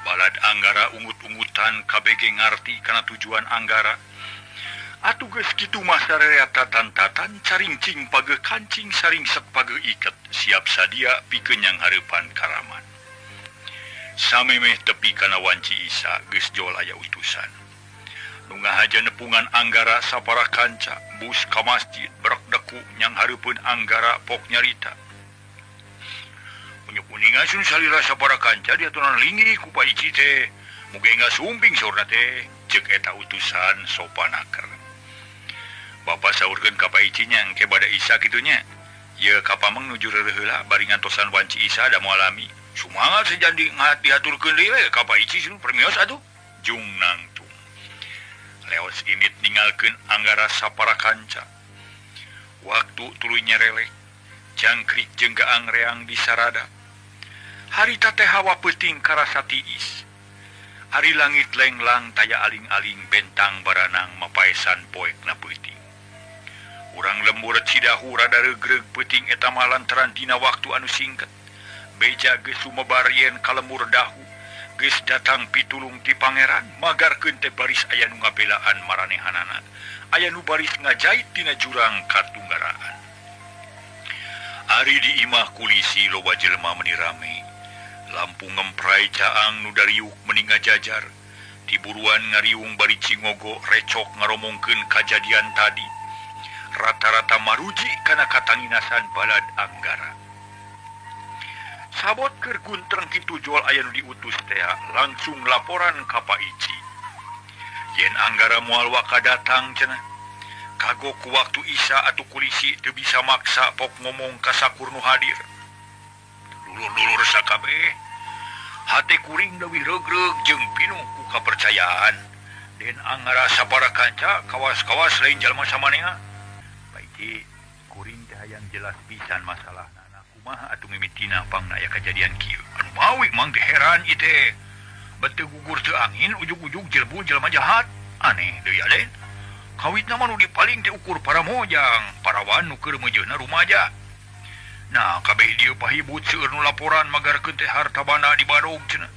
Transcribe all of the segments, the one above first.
Balad Anggara ungut-ungutan KBG ngarti karena tujuan Anggara. Atuh geus kitu mah sarereata tantatan caringcing page kancing saring sek page iket siap sadia pikeun yang hareupan karaman. Samemeh tepi kana wanci Isa geus jol aya utusan. Nu ngahaja nepungan Anggara sapara kanca bus ka masjid berak deku nyang hareupeun Anggara pok nyarita. Punya kuningan sun salira sapara kanca diaturan linggih ku Pak Ici teh. Muga ngasumping saurna teh ceuk eta utusan sopanaker. Bapak saurkeun ka Pak Ici nya engke bada Isa kitu nya. Ye ka pameng nuju reureheula bari ngantosan wanci Isa da moalami. Sumangat sejandi ngat diaturkeun deui we ka Pak Ici sun permios atuh. Jung nangtung. Leos init ninggalkeun Anggara sapara kanca. Waktu tuluy nyerelek. Jangkrik jeung gaang reang di sarada. Harita teh hawa peuting karasa tiis. Ari langit lenglang taya aling-aling bentang baranang mapaesan poekna peuting. Urang lembur cidahu rada regreg peuting eta mah lantaran dina waktu anu singket. Beja geus sumebar yen kalemur dahu. Geus datang pitulung ti pangeran magarkeun teh baris aya nu ngabelaan maranehanana. Aya nu baris ngajait tina jurang katunggaraan. Ari di imah kulisi loba jelema meuni rame. Lampu ngemprai caang nu dariuk meni ngajajar. Tiburuan ngariung bari cingogo recok ngaromongkeun kajadian tadi. Rata-rata maruji kana katanginasan balad Anggara. Sabot keur guntreng kitu jol aya nu diutus teh langsung laporan ka Pak Ici. Yen Anggara moal waka datang cenah. Kagok ku waktu Isa atuh kulisi teu bisa maksa pok ngomong ka sakur nu hadir. Dulur-dulur sakabeh, hate kuring leuwih regreg jeung pinuh ku kapercayaan. Den Anggara sapara kanca kawas-kawas lain jalma samanea. Baiki kuring teh hayang jelas pisan masalahna. Kumaha atuh mimitina pangna aya kajadian kieu. Anu mawi mang teh heran ieu teh. Beuteung gugur teu angin ujug-ujug jelbu jelema jahat. Aneh deui aden. Kawitna mah nu dipaling teh ukur para mojang, parawan nu keur meujeuhna rumaja. Nah, kabeh dieu pahibut seueur nu laporan magarkeun teh harta banda di Badung cenah.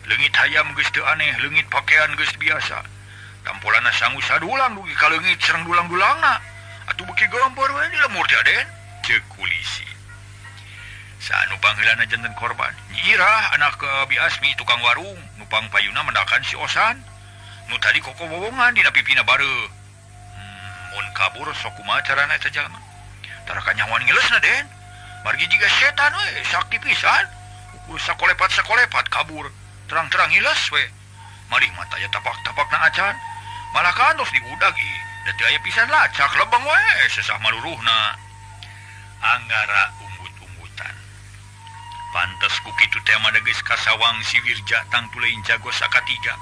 Leungit hayam geus teu aneh, leungit pakean geus biasa. Tampolana sangu sadulang dugi ka leungit sareng dulang-dulangna. Atuh beuki geumpeur we di lemur teh aden, ceuk kulisi. Saanu pangheulana janten korban. Nyi Irah anak Bi Asmi tukang warung, nupang payuna mendakan si Osan. Nu tadi koko bobongan dina pipina bareu. Mun kabur sok kumaha carana eta jalma. Tara kanyawan ngileusna den. Margi jiga setan we, sakti pisan. Ukur sakolepat kabur. Terang-terang ngileus we. Malih mata aya tapak-tapakna acan. Malah kan tos diudagi. Da teu aya pisan lacak lebeng we sesah maluruhna. Anggara umbut-umbutan. Pantes ku kitu teh mah geus kasawang si Wirja tang tuluy jago sakatiga.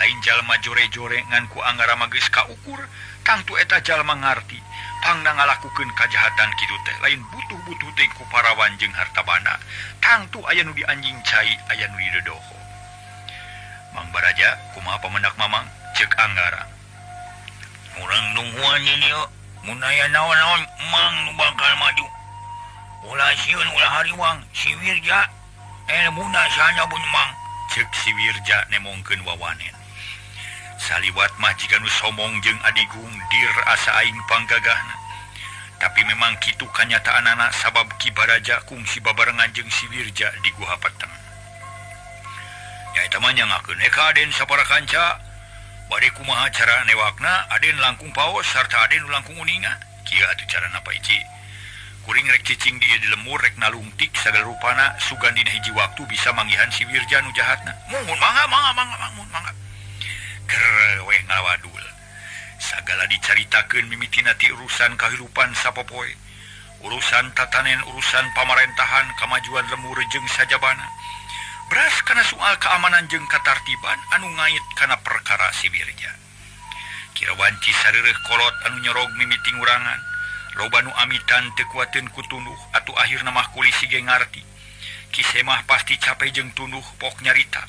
Lain jalma jore-jore ngan ku Anggara mah geus kaukur. Tangtu eta jalma ngarti pangna ngalakukeun kajahatan kitu teh lain butuh-butuh teh ku parawan jeung harta banda. Tangtu aya nu dianjing cai, aya nu didodoho. Mang Baraja, kumaha pamendak Mamang? Ceuk Anggara. Urang nungguan ieu, mun aya naon-naon Mang nu bakal maju. Ulah sieun ulah hariwang, si Wirja muna sana pun Mang. Ceuk si Wirja nemongkeun wawanen. Saliwat mah jika nu somong jeung adigung dir asa aing panggagahna. Tapi memang kitu kanyataanana sabab Ki Baraja kungsi babarengan jeung si Wirja di Guha Peteng. Ya eta mah nyangakeun eka aden sapara kanca. Bade kumaha cara newakna aden langkung paos sarta aden nu langkung uninga. Kieu atuh carana Pak Ici. Kuring rek cicing di ieu di lemur rek nalungtik sagala rupana sugan dina hiji waktu bisa manggihan si Wirja nu jahatna. Mun mangga. Kerwe ngalawadul. Sagala dicaritakeun mimitina ti urusan kahirupan sapopoe. Urusan tatanen, urusan pamarentahan, kamajuan lemur jeung sajabana. Beras kana soal keamanan jeung katartiban anu ngait kana perkara si Wirja. Kira wanci sareureuh kolot anu nyorog mimiting urangan. Loba nu amitan teu kuateun ku tunduh atuh akhirna mah kulisi ge ngarti. Kisah mah pasti capek jeung tunduh pok nyarita.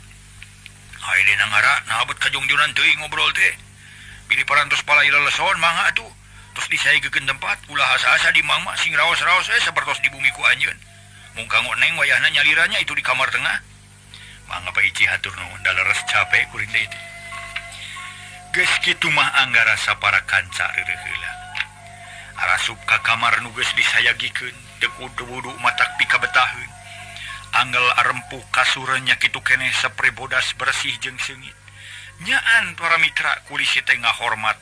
Hai den Anggara, nahabet kajongjonan teuing ngobrol teh. Bilih parantos pala ileleson mangga atuh. Tos disaegekeun tempat ulah asa-asa di mangma sing raos-raos sapertos di bumi ku anjeun. Mung kanggo neng wayahna nyaliranya itu di kamar tengah. Mangga Pak Ici hatur nuhun daleres capek kuring deui teh. Geus kitu mah Anggara sapara kanca reureuh heula. Arasup ka kamar nu geus disayagikeun teu kudu wudu matak pikabetaheun. Anggal arempuh kasurnya kitu keneh sapre bodas bersih jeung seungit. Nyaan para mitra kulisi teh ngahormatna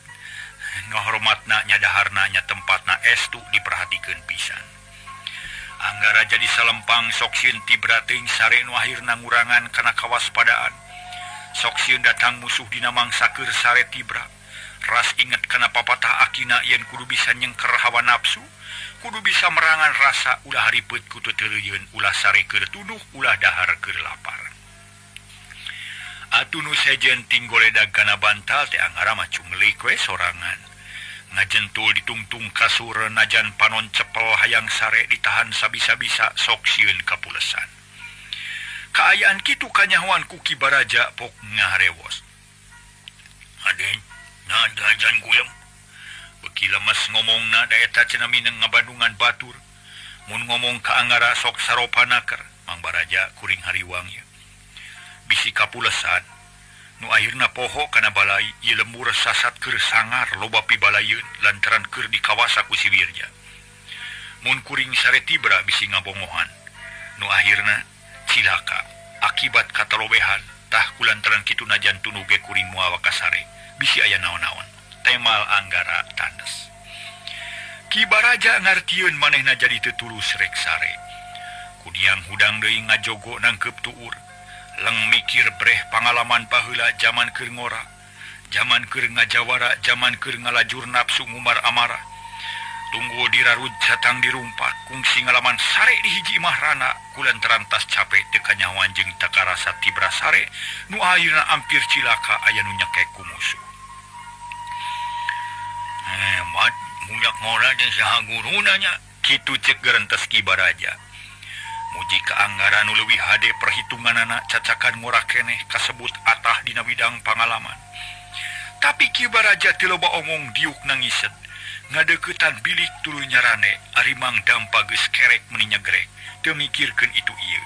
nya daharna nya tempatna estu diperhatikeun pisan. Anggara jadi salempang sok sieun tibra teuing sare nu akhirna ngurangan kana kawaspadaan. Sok sieun datang musuh dina mangsakeun sare tibra. Ras inget kana papatah akina yen kudu bisa nyengker hawa nafsu, kudu bisa merangan rasa ulah haripeut ku teuteuleuyeun ulah sare keur tuduh ulah dahar keur lapar. Atuh nu sejen tinggoledag kana bantal teh Anggara mah cungleuk we sorangan. Ngajentul ditungtung kasur najan panon cepel hayang sare ditahan sabisa-bisa sok sieun kapulesan. Kaayaan kitu kanyahoan ku Ki Baraja pok ngaharewos. Aden, nah dajan gulem. Beki lemes ngomongna da eta cenah mineng ngabandungan batur. Mun ngomong ka Anggara sok saropanaker, Mang Baraja kuring hariwang ya. Bisi kapulesan, nu akhirna poho kana balai ieu lembur sasat keur sangar loba pibalayeun lantaran keur dikawasa ku si Wirja. Mun kuring sare tibra bisi ngabongohan, nu akhirna cilaka akibat katalobehan tah kulantaran kitu najan tunu ge kuring moal ka sare bisi aya naon-naon. Temal Anggara tandes. Ki Baraja ngartieun manehna jadi teu tulus rek sare. Kudiang hudang deui ngajogo nangkeup tuur. Leng mikir breh pangalaman paheula zaman keur ngora, zaman keur ngajawara, zaman keur ngalajur nafsu ngumar amarah. Tunggu dirarud satang dirumpak kungsi ngalaman sare di hiji mahrana kulantaran tas capek teu kanyahoan jeung teu karasa tibra sare nu akhirna ampir cilaka aya nu nyekek ku musuh. Mat munyak ngora jeung saha guruna nya kitu ceuk gerentes Ki Baraja. Muji ka Anggara nu leuwih hade perhitunganana cacakan ngora keneh kasebut atah dina bidang pangalaman. Tapi Ki Baraja teu loba omong diuk nangiset. Ngadeuketan bilik tuluy nyarane ari Mang Dampa geus kerek meuni nyegrek teu mikirkeun itu ieu.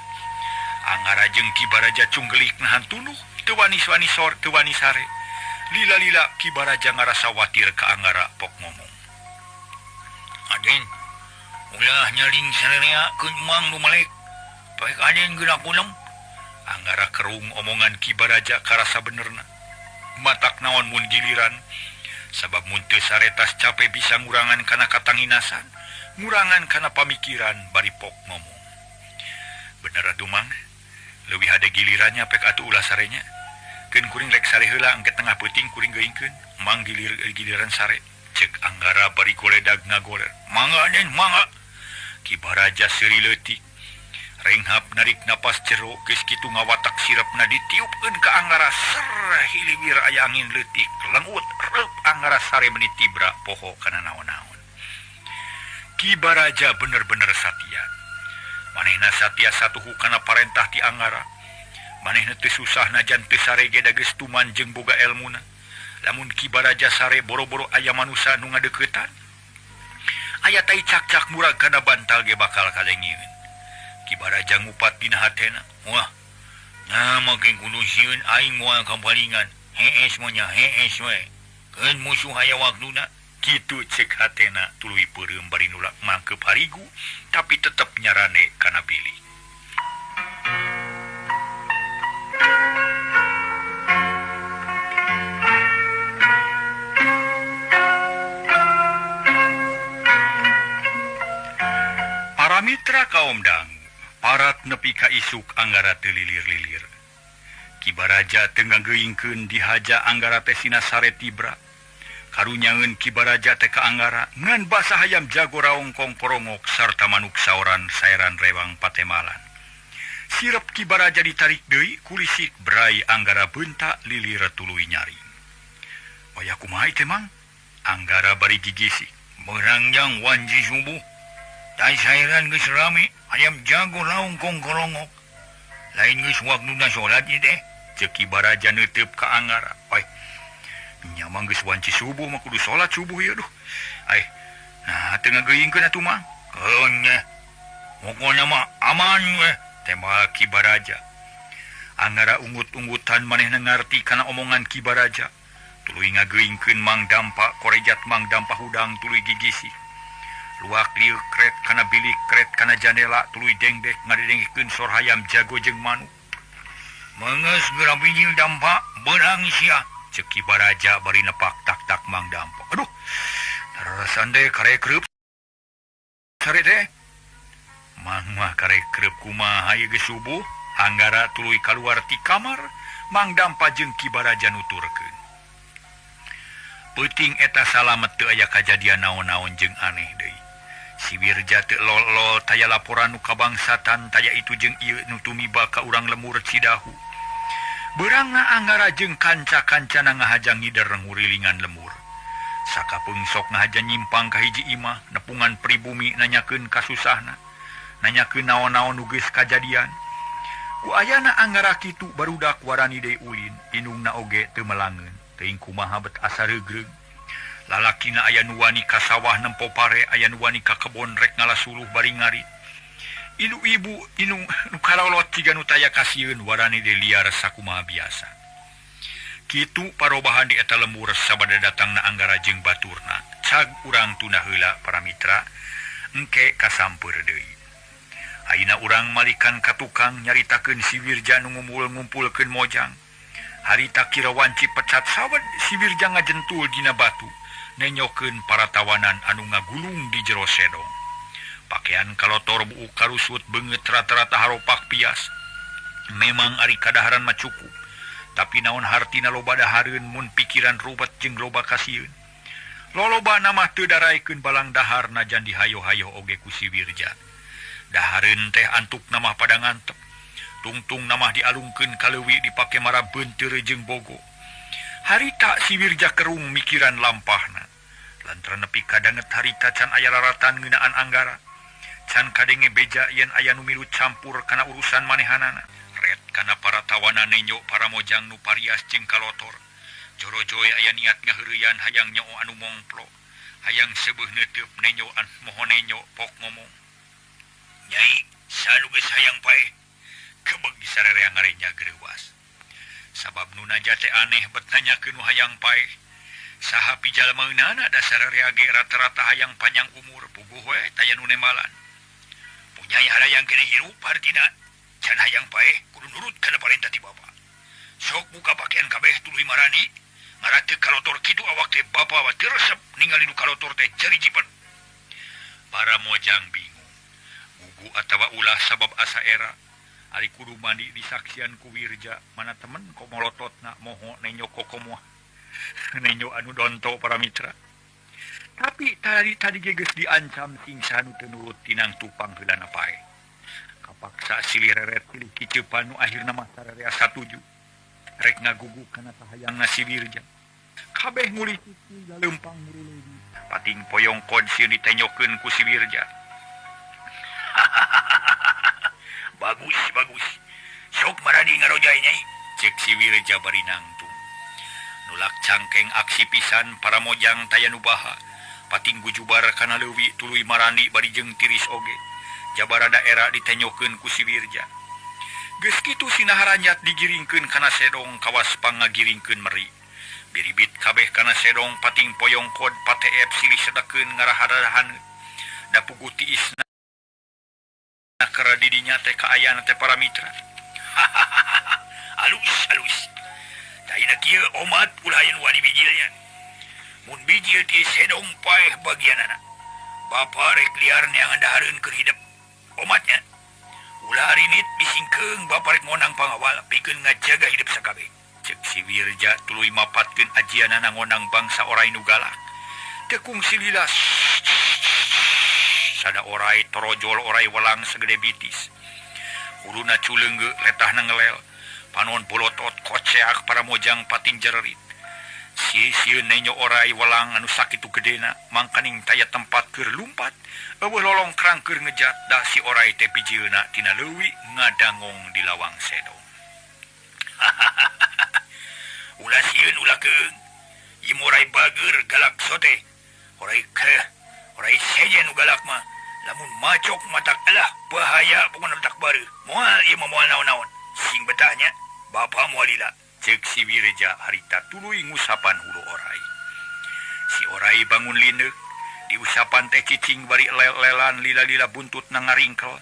Anggara jeung Ki Baraja cunggelik nahan tuluh teu wani-wani sor teu wani sare. Lila-lila Ki Baraja ngarasa watir ka Anggara pok ngomong. Aden, ulah nyaling sarerea keun Mang nu melek. Baik aden geuna kulem. Anggara kerung omongan Ki Baraja karasa benerna. Matak naon mun giliran. Sabab mun teu saretas capek bisa ngurangan kana katanginasan, ngurangan kana pamikiran bari pok ngomong. Bener atuh Mang. Leuwih hade gilirannya pek atuh ulah sarenya. Keun kuring rek sare heula engke tengah peuting kuring geuingkeun. Mang giliran sare. Cek Anggara bari goledag ngagoler. Mangga aden, mangga. Ki Baraja seuri leutik. Renghap narik napas jero geus kitu ngawatak sirepna ditiupkeun ka Anggara ser hilibir aya angin leutik lengut reup Anggara sare meuni tibra poho kana naon-naon. Ki Baraja bener-bener satia. Manehna satia satuhu kana parentah ti Anggara. Manehna teu susah najan teu sare ge da geus tuman jeung boga elmuna. Lamun Ki Baraja sare boro-boro aya manusa nu ngadeuketan. Aya tai cak-cak murag kana bantal ge bakal kalengieun. Ki Baraja ngupat dina hatena. Wah, make kudu sieun aing moal kapalingan. Hees monya, hees we. Keun musuh aya waktuna. Kitu cek hatena tuluy peureum bari nulak mangkeup harigu, tapi tetep nyarane kana bilik. Para mitra kaum dangu parat nepi ka isuk Anggara teu lilir-lilir. Ki Baraja teu ngageuingkeun dihaja Anggara teh sina sare tibra. Karunyaeun Ki Baraja teh ka Anggara ngan basa hayam jago raongkong porongok sarta manuk saoran saeran rewang patemalan. Sirep Ki Baraja ditarik deui kulisik berai Anggara beunta lilir tuluy nyari. Waya kumaha teh Mang? Anggara bari gigisi. Merangjang wanji subuh. Tai saeran geus rame. Ayam jago laungkong korongok. Lain geus waktuna salat ieu teh. Ceuk Ki Baraja neuteup ka Anggara. Wai. Nya mah geus wanci subuh mah kudu salat subuh ieu duh. Ai. Nah, teu ngageuingkeun atuh Mang. Keun nya. Pokona mah aman we. Tema Ki Baraja. Anggara ungut-unggutan maneh ngarti kana omongan Ki Baraja. Tuluy ngageingkeun Mang Dampa korejat Mang Dampa hudang tuluy gigisi. Luak lieu kret kana bilik kret kana jandela tuluy dengdek ngadengkeun sor hayam jago jeung manuk. Meungeus geura bijil Dampa beurang sia ceuk Ki Baraja bari nepak tak-tak Mang Dampa. Aduh, tarasan deui karek kreup. Sare teh. Mang mah karek kreup kumaha ieu geus subuh. Anggara tuluy kaluar ti kamar, Mang Dampa jeung Ki Baraja nuturkeun. Peuting eta salamet teu aya kajadian naon-naon jeung aneh deui. Si Wirja teu lol-lol taya laporan nu kabangsatan taya itu jeung ieu nu tumiba ka urang lemur Cidahu. Beurangna Anggara jeung kanca-kancana ngahajang ngider ngurilingan lemur. Sakapeung sok ngahajang nyimpang ka hiji imah, nepungan pribumi nanyakeun kasusahna. Nanyakeun naon-naon nu geus kajadian. Ku ayana Anggara kitu barudak warani deui ulin, indungna oge teu melangeun, teuing kumaha bet asa regreg. Lalakina aya nu wani ka sawah nempo pare, aya nu wani ka kebon rek ngalasuluh bari ngarit. Ibu-ibu inu nu kalolot ciga nu taya kasieun warani deui liar sakumaha biasa. Kitu parobahan di eta lembur sabada datangna Anggara jeung baturna. Cag urang tuna heula para mitra, engke kasampeur deui. Ayeuna urang malikan ka tukang nyaritakeun si Wirja nu ngumpul-ngumpulkeun mojang. Harita kira wanci pecat sawed si Wirja ngajentul dina batu, nenyokeun para tawanan anu ngagulung di jero sedong. Pakaian kalotor buuk karusut beungeut rata-rata haropak pias. Memang ari kadaharan mah cukup, tapi naon hartina loba dahareun mun pikiran ruwet jeung loba kasieun. Lolobana mah teu daraekeun balang dahar najan dihayo-hayo oge ku si Wirja. Dahareun teh antuk namah pada ngantep. Tungtung namah dialungkeun ka leuwih dipake mara beunteur jeung bogo. Harita si Wirja kerung mikiran lampahna. Lantaran nepi kadanget harita can aya laratan ngeunaan Anggara. Can kadenge beja yen aya nu milu campur kana urusan manehanana. Ret kana para tawanan nenyo para mojang nu parias jeung kalotor. Joro-joe aya niat ngaheureyan hayang nyoo anu mongplo. Hayang seubeuh neuteup nenyo an moho nenyo pok ngomong. Nyai, salu geus hayang pae. Kebeg disarereang ngarenya greuwas. Sabab nu naja teh aneh bet nanyakeun nu hayang pae. Saha pijalmaeunana da sarerea ge rata-rata hayang panjang umur puguh we taya nu nembalan. Punyai harayang kene hirup hartina. Can hayang pae kudu nurut kana parentah ti bapa. Sok buka pakaian kabeh tuluy marani. Ngarateu kalotor kitu awak teh bapa wa teu resep ningali nu kalotor teh jari-jipen. Para mojang bingung. Gugu atawa ulah sabab asa era ari kudu mandi disaksian ku Wirja mana temen komolototna moho nenyo kokomoh nenyo anu donto para mitra. Tapi tadi geus diancam singsa nu teu nurut tinang tupang heulana pae. Kapaksa silih reret pilih kiceupan nu akhirna mah sararea satuju. Rek ngagugu kana tahayangna si Wirja. Kabeh nguli sisi galeumpang muruleuwi. Pating poyong kod sieun ditenyokeun ku si Wirja. Bagus. Sok marani ngarojay nyai. Cek si Wirja bari nangtung. Nulak cangkeng aksi pisan para mojang taya nubaha. Pating gujubar kana leuwih tuluy marani bari jeung tiris oge. Jabara daerah ditenyokeun ku si Wirja. Geus kitu sinaharanyat digiringkeun kana sedong kawas pangagiringkeun meri. Biribit kabeh kana sedong pating poyong kod pateep silih sedekeun ngarahadahan. Da puguh tiisna kera didinya teh kaayana teh para mitra. Alus. Daina kieu omat ulah aya wani bijilnya. Mun bijil ti sedong paeh bagianana. Bapa rek liar neangan dahareun keur hidup omatnya. Ulah rinit bisingkeung bapa rek ngonang pangawal pikeun ngajaga hidup sakabeh. Cek si Wirja tuluy mapatkeun ajianana ngonang bangsa orai nu galak. Tekung sililas. Sada orai torojol orai welang segede bitis. Huruna culeungge letahna ngelel. Panon bolotot koceak para mojang pating jererit. Sieun nenyo orai welang anu sakitu gedena mangkaning taya tempat keur lumpat. Eueuh lolong krang keur ngejat da si orai teh bijieuna tina leuwih ngadangong di lawang sedong. Ulah sieun ulah keung. Ieu orai bager galak sote. Orai sejen nu galak mah. Lamun macok matak alah bahaya pokona matak baru. Moal ieu moal naon-naon. Sing betahnya Bapak mualila cek si Wirja harita tuluy ngusapan hulu orai. Si orai bangun lineuk di usapan teh cicing bari lelan lila-lila buntut nangaringkel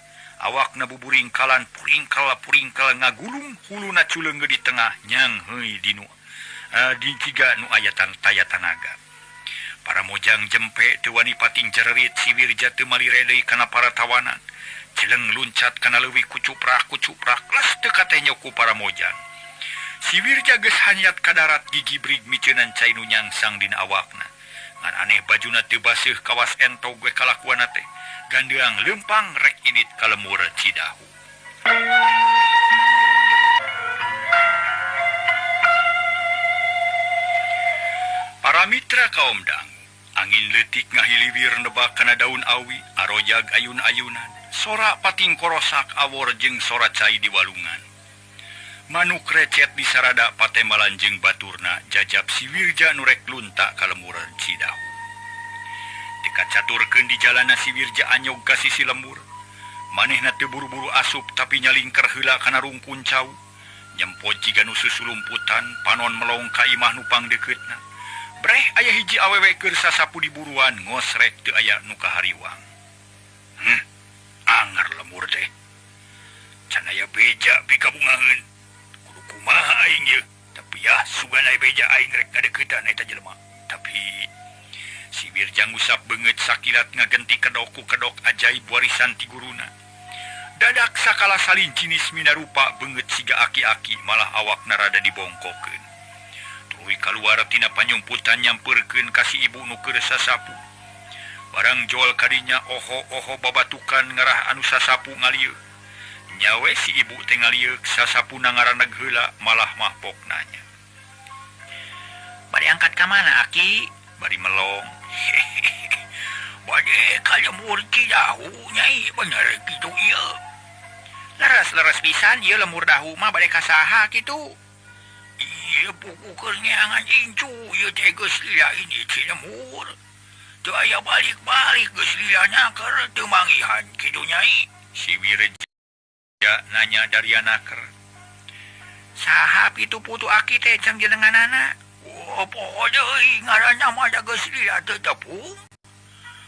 awak nabuburingkalan puringkel ngagulung huluna culeung di tengah nyang heuy dinu di jiga nu ayatan taya tanaga. Para mojang jempe teu wani pating jererit si Wirja teu malire deui kana para tawanan. Jeleng luncat kana leuwih kucuprak les teu katenya ku para mojang. Si Wirja geus hanyat ka darat gigi brig miceunan cai nu nyangsang dina awakna. Ngan aneh bajuna teu baseuh kawas entog we kalakuana teh. Gandeang lempang rek init ka lemur Cidahu. Para mitra kaum dang, angin leutik ngahiliwir nebak kana daun awi, arojag ayun-ayunan, sora pating korosak awor jeung sora cai di walungan. Manuk recet di sarada patemalan jeung baturna jajab si Wirja nu rek lunta ka lemur Cidahu. Teka caturkeun di jalana si Wirja anyog ka sisi lembur. Manehna teu buru-buru asup tapi nyalingker heula kana rungkun cau. Nyempot jiga nu susulumputan panon melong ka imah nu pangdeuketna. Breh aya hiji awewe keur sasapu di buruan ngosrek teu aya nu kahariwang. Anger lemur teh. Can aya beja pikabungaheun. Kudu kumaha aing ye? Tapi ya sugana beja aing rek kadeuketan eta jelema. Tapi si Wirja ngusap beungeut sakilat ngagenti kedok ku kedok ajaib warisan ti guruna. Dadak sakala salin jinis minarupa beungeut siga aki-aki malah awakna rada dibongkokeun. Tuluy kaluar tina panyumputan nyampeurkeun ka si ibu nu keur sasapu. Barang jol kadinya oho-oho babatukan ngarah anu sasapu ngalieu. Nyawe si ibu teh ngalieu sasapuna ngaraneg heula malah mahpok nanya. Bari angkat ka mana Aki? Bari melong. Bade ka lemur Cidahu nyai bener kitu ieu. Leres-leres pisan ieu lemur dahu mah bade ka saha kitu? Ieu puku keur ngeangan incu ieu teh geus lila ini ci lemur. Teu aya balik-balik geus lilanya keur teu manggihan kitu nyai. Si Wirja nanya dari anaker. Saha pitu putu Aki teh cang jenenganana? Poho deui ngaranna mah da geus lila teu tepung.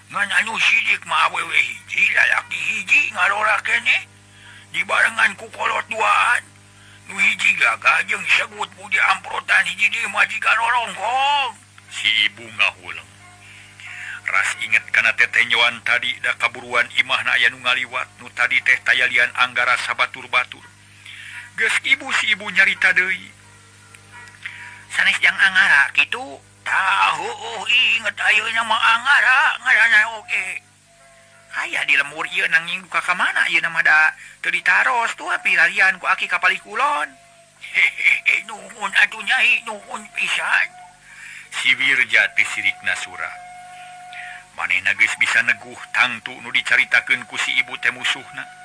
Ngan anu sidik mah awewe hiji lalaki hiji ngarora keneh. Dibarengan ku kolot duaan. Nu hiji gagah jeung segut budi amprotan hiji di majikan rorongkong. Si ibu ngahuleng. Ras inget kana teteh nyoan tadi da kaburuan imahna aya nu ngaliwat nu tadi teh tayalian anggara sabatur-batur. Geus ibu si ibu nyarita deui. Sanes jang Anggara kitu? Tahu inget ayeuna mah Anggara ngaranna oge. Aya di lemur ieu nanging duka ka mana ieu nama da teu ditaros tuh pilalian ku Aki ka Palikulon. Hehehe nuhun atuh nyai nuhun pisan. Si Wirja teh sirikna surah. Manehna geus bisa neguh tangtu nu dicaritakeun ku si ibu teh musuhna.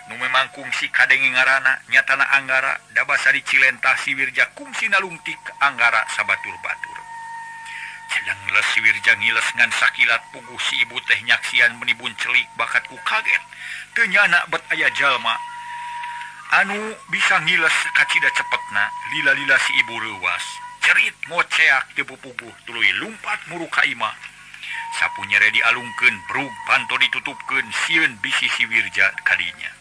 Nu memang kungsi kadenge ngaranna nyatana Anggara da basa di Cilentah si Wirja kungsi nalungtik Anggara sabatur-batur. Cenah les si Wirja ngiles ngan sakilat puguh si ibu teh nyaksian menibun celik bakat ku kaget. Teu nyana bet aya jalma anu bisa ngiles kacida cepetna lila-lila si ibu reuwas. Cerit ngoceak teu pupuguh tuluy lumpat muru ka imah. Sapu nyere dialungkeun brug panto ditutupkeun sieun bisi si Wirja kadinya.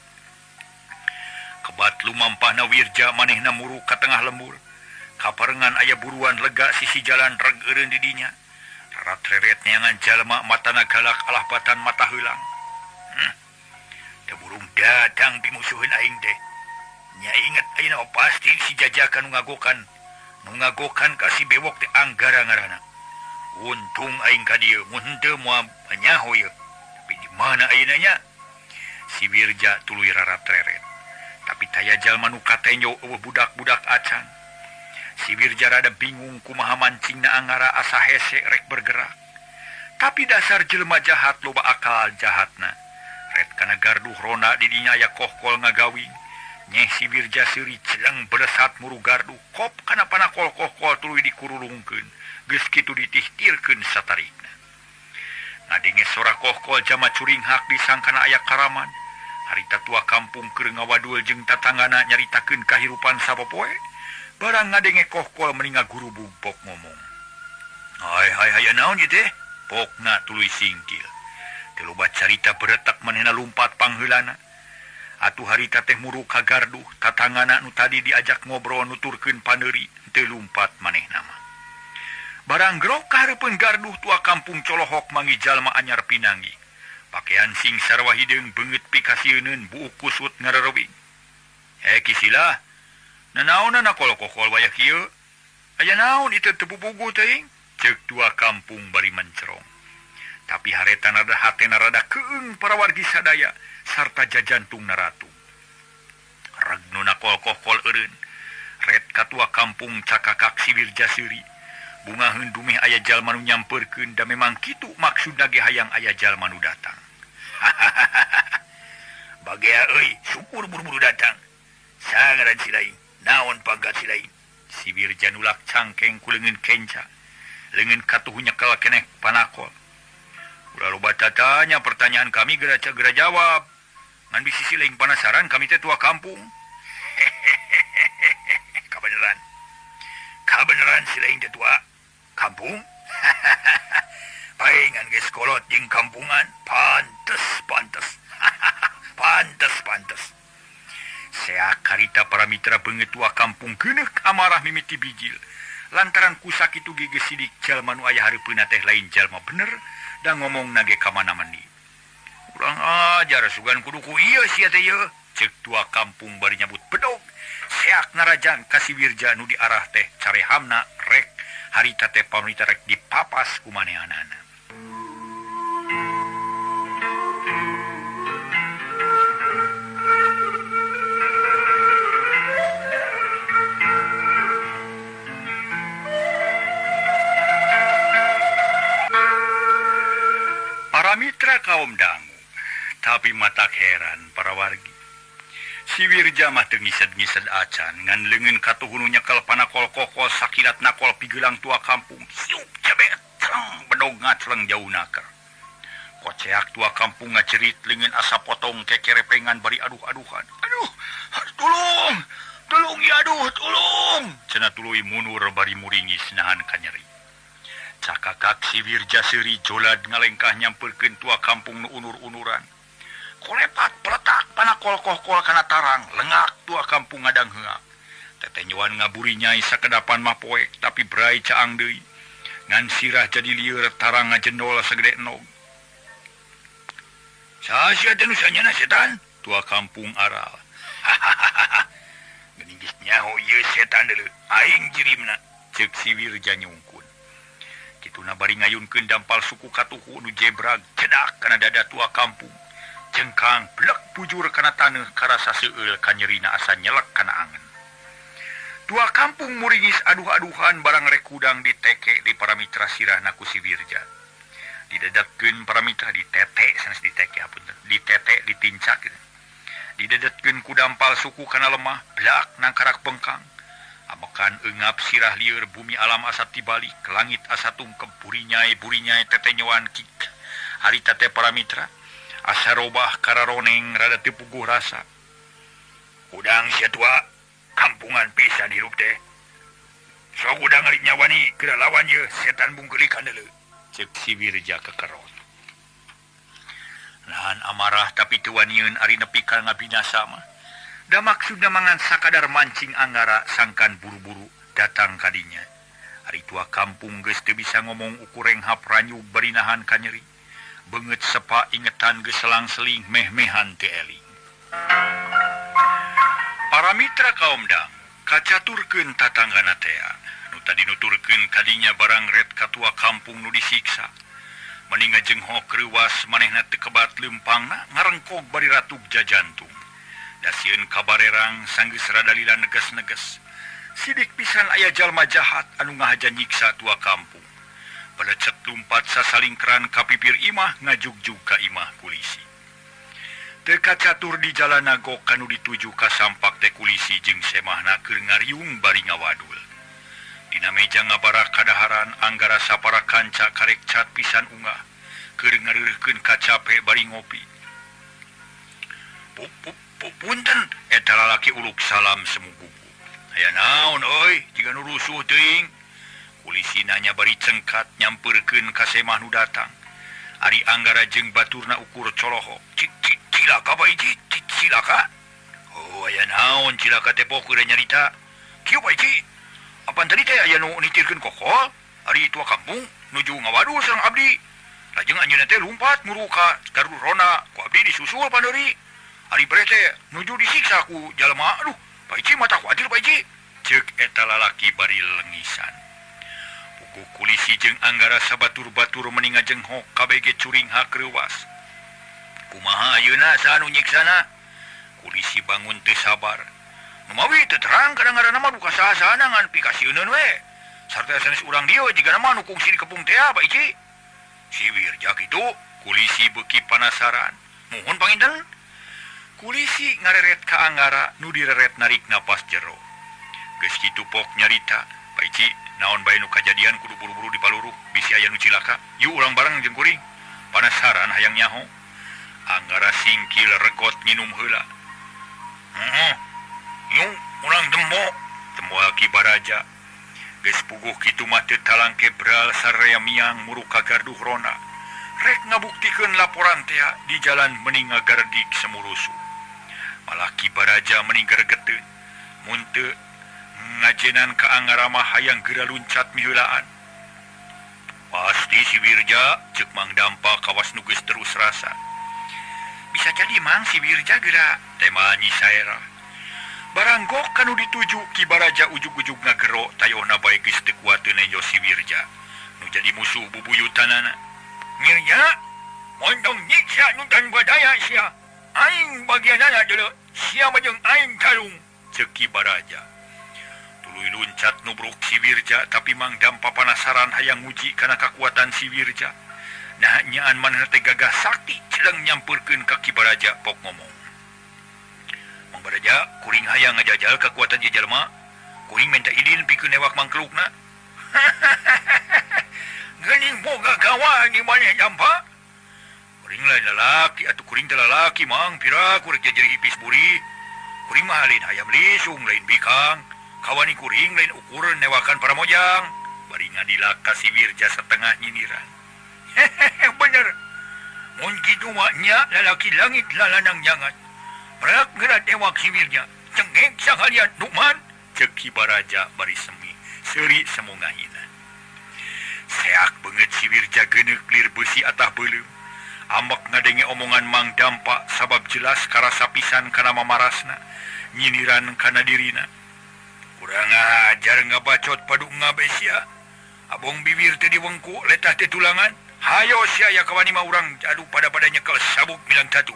Kebat lumampahna Wirja manehna muru ka tengah lembur. Kaparengan aya buruan lega sisi jalan reg eureun di dinya. Ratreret neangan jalma matana galak alahpatan mata heulang. Da burung dadang pimusuheun aing teh. Nya inget ayeuna pasti si jajakan nu ngagokan ka si bewok teh Anggara ngaranna. Untung aing ka dieu mun henteu moal nyaho ye. Tapi di mana ayeuna nya? Si Wirja tuluy rarat-reret. Tapi taya jalma nu katenyo eueuh budak-budak acan. Si Wirja rada bingung kumaha mancingna Anggara asa hese rek bergerak. Tapi dasar jelema jahat loba akal jahatna. Ret kana garduh rona di dinya aya kohkol ngagawing. Nyeh si Wirja seuri celeng beresat muru garduh kop kana pana kohkol tuluy dikurulungkeun. Geus kitu ditihtirkeun satarikna. Ngadenge sora kohkol jama curing hak disangkana aya karaman. Harita tua kampung keur ngawadul jeung tatanggana nyaritakeun kahirupan sapopoe, barang ngadenge kohkol meninga guru bubok ngomong. Hai naon ieu teh? Pokna tuluy singkil. Teu loba carita beretak manehna lumpat pangheulana. Atuh harita teh muru ka garduh, tatanggana nu tadi diajak ngobrol nuturkeun paneuri teu lumpat manehna mah. Barang grok ka hareupeun garduh tua kampung colohok mangi jalma anyar pinanggi. Pakaian sing sarwa hideung beungeut pikasieun buuk kusut ngarerobing. Kisila, nanaonan kolokokol waya kieu? Aya naon itu teu pupugu teuing? Ceuk tua kampung bari mencerong. Tapi hareta nada hatena rada keung para wargi sadaya sarta jajantung naratu. Regnuna kolokokol eureun. Red ka tua kampung cakakak si Wirja seuri. Bungaheun dumeh aya jalma nu nyampeurkeun da memang kitu maksudna ge hayang aya jalma nu datang. Bagea euy, syukur buru-buru datang. Sangaran si lain, naon pangkat si lain. Si Wirja nulak cangkeng ku leungeun kenca. Leungeun katuh nyekel keneh panakol. Ulah loba tatanya pertanyaan kami gera jawab. Ngan bisi si lain penasaran kami teh tua kampung. Kabeneran si lain teh tua kampung? Paingan geus kolot jeung kampungan, pantes. Pantes. Seak harita para mitra beungeut tua kampung geuneuk amarah mimiti bijil. Lantaran kusakitu ge geus sidik jalma nu aya hareupeuna teh lain jalma bener da ngomongna ge ka mana-mani. Urang ajar sugan kudu ku ieu sia teh ieu, ceuk tua kampung bari nyabut bedog. Seak ngarajang ka si Wirja nu diarah teh carehamna rek harita teh pamunita rek dipapas ku manehanana. Para mitra kaum dangu, tapi matak heran para wargi. Si Wirja mah teu ngised-ngised acan ngan leungeun katuhun nyekel panakol kokol sakilat nakol pigelang tua kampung. Siup jebet terang bedog ngacleng jauh naker. Koceak tua kampung ngacerit leungeun asa potong kekerepengan bari aduh-aduhan. Tolong ya tolong. Cenah tuluy munur bari muringis nahan kanyeri. Cakakak si Wirja seuri jolad ngalengkah nyampeurkeun tua kampung nu unur-unuran. Kolepat peletak panakol kokol kana tarang, lengak tua kampung ngadang heak. Tetenyoan ngaburi nyai sakedapan mah poek, tapi berai caang deui. Ngan sirah jadi lieur tarang ngajendol sagede enog. Sasia teh nu sanyana setan? Tua kampung aral. Geuning geus nyaho ieu setan deuleu, aing jirimna, ceuk si Wirja nyungkun. Kituna bari ngayunkeun dampal suku katuhu nu jebrag cedak kana dada tua kampung. Cengkang blek bujur kana taneuh karasa seueul kanyerina asa nyelek kana angen. Tua kampung muringis aduh-aduhan barang rek kudang diteke di para mitra sirahna ku si Wirja. Didedetkeun para mitra ditete sanes diteke hapunten. Ditete ditincak. Didedetkeun ku dampal suku kana lemah blak nangkarak bengkang. Amekan eungap sirah lieur bumi alam asa tibalik ke langit asa tungkep burinyai tetenyoan kik. Harita teh para mitra asa robah kararoneng rada teu puguh rasa. Udang sia tua kampungan pisan hirup teh. Sok udang ari nyawani geura lawan ieu setan bungkeulikan deuleu, ceuk si Wirja kekerot. Nahan amarah tapi teu wanieun ari nepi ka ngabinasa mah. Da maksudna mangan sakadar mancing anggara sangkan buru-buru datang kadinya. Ari tua kampung geus teu bisa ngomong ukureng hap ranyu bari nahan kanyeri. Beungeut sepa ingetan geus selang-seling meh-mehan teu eling. Para mitra kaum dang kacaturkeun tatanggana teh nu tadi nuturkeun kadinya barang red ka tua kampung nu disiksa. Meninga jenghok reuwas manehna teu kebat leumpangna ngarengkog bari ratug jajantung. Dasieun kabarerang sanggeus rada lila neges-neges. Sidik pisan aya jalma jahat anu ngahaja nyiksa tua kampung. Pelecet lumpat sasalingkeran ka pipir imah ngajugjug ka imah kulisi. Teu kacatur di jalan nagok kanu dituju ka sampak teh kulisi jeung semahna keur ngariung bari ngawadul. Dina meja ngabarak kadaharan anggara sapara kanca karek cat pisan unggah keur ngareureukeun kacape bari ngopi. Punten. Eta lalaki uluk salam semugugu. Aya naon oi jika nu rusuh teuing. Kulisi nanya bari cengkat nyamperkeun ka semah nu datang. Ari Anggara jeung baturna ukur coloho. Cilaka Pak Iji, cilaka. Oh aya naon cilaka teh pokeureun nyarita. Kieu Pak Iji. Apan tadi teh aya nu nitirkeun kokol ari tua kampung nuju ngawadu sareng abdi. Lajeng anjeunna teh lumpat muru ka garurona ku abdi disusul pandori. Ari bere teh nuju disiksa ku jalema. Aduh, Pak Iji mata kuatir Pak Iji. Ceuk eta lalaki bari lengisan. Puguh Kulisi jeung Anggara sabatur-batur meninga jenghok kabege curing hakreuwas. Kumaha ayeuna saanu nyiksana? Kulisi bangun teu sabar. Nu mawi teu terang kadang-kadang mah buka saha-sahana ngan pikasieun we. Sarta sanes urang dieu jiga mah nu kungsi di kepung teh Pak Iji. Si Wirja kitu, Kulisi beuki panasaran. Muhun panginten. Kulisi ngareret ka Anggara nu direret narik napas jero. Geus kitu pok nyarita, Pak Iji, naon bae nu kajadian kudu buru-buru dipaluru, bisi aya nu cilaka. Yuk urang bareng jeung kuring. Panasaran hayang nyaho. Anggara singkil regot nginum heula. Yuk, urang Temua Ki Baraja. Geus puguh kitu mah teu talangke bral saraya miang muru ka garduh rona. Rek ngabuktikeun laporan teh di jalan meninga gardik semurusu. Malah Ki Baraja mening gregeteun. Mun teu ngajenan ka Anggara mah hayang geura luncat miheulaan. Pasti si Wirja ceuk Mang Dampa kawas nu geus terus rasa. Bisa jadi Mang si Wirja geura tema nyisaera. Barang gok kanu dituju Ki Baraja ujug-ujug ngagero tayohna bae geus teu kuat teu nejo si Wirja. Nu jadi musuh bubuyutanana. Wirja, montong nyiksa nu tan badaya sia. Aing bagianana deuleu, sia mah jeung aing tarung. Ceuk Ki Baraja. Tuluy luncat nubruk si Wirja tapi Mang Dampa penasaran hayang nguji kana kakuatan si Wirja. Nah nyaan manehna teh gagah sakti celeng nyamperkeun ka Ki Baraja pok ngomong. Mang Baraja, kuring hayang ngajajal kekuatan ieu jalma. Kuring minta idin pikeun ewak mangkelukna. Geuning boga kawan di maneh Dampa. Kuring lain lalaki atuh kuring teh lalaki Mang, pira kurek jadi hipis buri. Kuring mah lain hayam lisung lain bikang. Kawani kuring lain ukuran newakan para mojang. Bari ngadilak ka si Wirja setengah nyindiran. Bener. Mun kitu mah nya lalaki langit lalanang jangan. Berak geura tewak si Wirja. Cengeng sakalian Nukman. Ceuk Ki Baraja bari semi. Seuri semungahina. Seak beungeut si Wirja geuneuk lir beusi atah beuleum. Ambek ngadenge omongan Mang Dampa sabab jelas karasa pisan kana mamarasna. Nyindiran kana dirina. Kurang ajar ngabacot padu ngabe sia. Abong bibir teh diwengku letah teh tulangan. Hayo sia ya kawani mah urang adu pada-pada nyekel sabuk bilang tatu.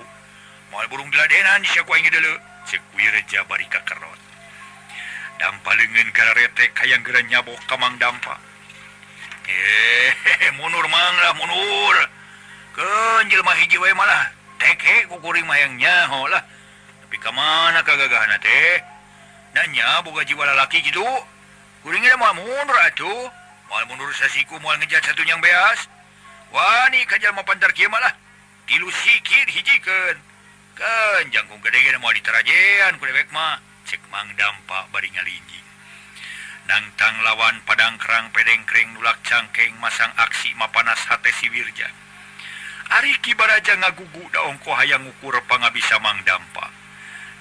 Moal burung diladenan sia ku aing deuleu. Ceuk Wirja bari kakerot. Dampa leungeun gararetek hayang geura nyabok ka Mang Dampa. Munur Mang lah munur. Keun jelema hiji wae malah teke ku kuring mah hayang nyaho lah. Tapi ka mana kagagahna teh? Nanya boga jiwa lalaki gitu. Kuringnya mau mundur atuh. Moal mundur sasiku moal ngejat satu yang beas. Wani kajar mau pantar kieu mah lah. Tilu sikit hijikeun. Kan jangkung gede ge moal diterajean ku dewek mah. Cek Mang Dampa bari ngalinjing. Nangtang lawan padang kerang pedengkreng nulak cangkeng masang aksi mapanas hate si Wirja. Ari Ki Baraja ngagugu da ongko hayang ngukur pangabisa Mang Dampa.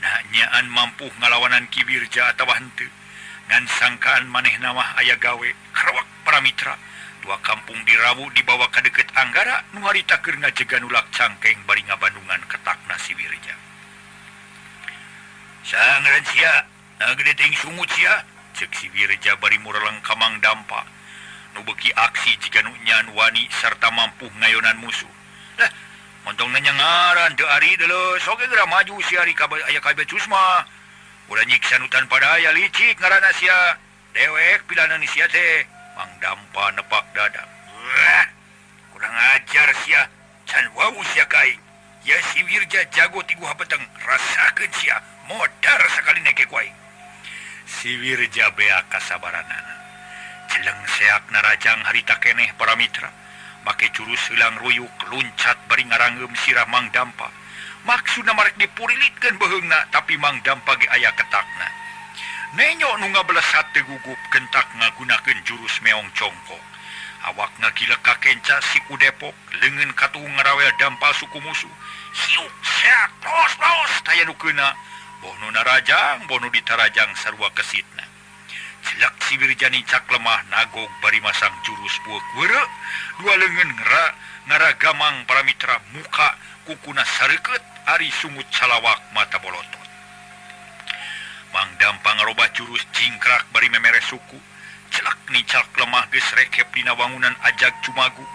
Nah nyaan mampu ngalawanan Ki Wirja atawa henteu. Ngan sangkaan manehna mah aya gawe karawak para mitra. Dua kampung dirawu dibawa ka deukeut Anggara nu harita keur ngajegan ulak cangkeng bari ngabandungan ketakna si Wirja. Sangeureun sia, nagede teuing sungut sia, ceuk si Wirja bari mureleng ka Mang Dampa. Nu beuki aksi jika nu nyaan wani sarta mampu ngayonan musuh. Lah, montong nanya ngaran teu ari deuleu, soge geura maju si ari ka aya ka becus mah. Ulah nyiksa nu tanpa daya licik ngaranna sia. Dewek pilana ni sia teh. Mang Dampa nepak dada. Wah, kurang ajar sia. Can wau sia kaing. Ya si Wirja jago tigu hapeteng. Rasakeun sia. Modar sakali neke ku aing. Si Wirja bea kasabaranana. Jeleng seak narajang harita keneh para mitra. Make curus hilang ruyuk luncat bari ngarangeum sirah Mang Dampa. Maksudna marek dipurilitkeun beheungna tapi Mang Dampa ge aya ketakna. Nenyo nu ngabelesat teu gugup kentak ngagunakeun jurus meong congko. Awak ngagilek ka kenca siku Depok, leungeun katuhu ngarawel Dampal suku musuh. Hiu, seak, los, taya nu keuna. Bono narajang, bono ditarajang sarua kesitna. Celak si Wirja nincak lemah nagog bari masang jurus buek weureu. Dua leungeun ngaragamang para mitra muka kukuna sareukeut ari sumut salawak mata bolotot. Mang Dampa ngarobah jurus cingkrak bari memere suku. Celak nincak lemah geus rekep dina wangunan ajag cumagu.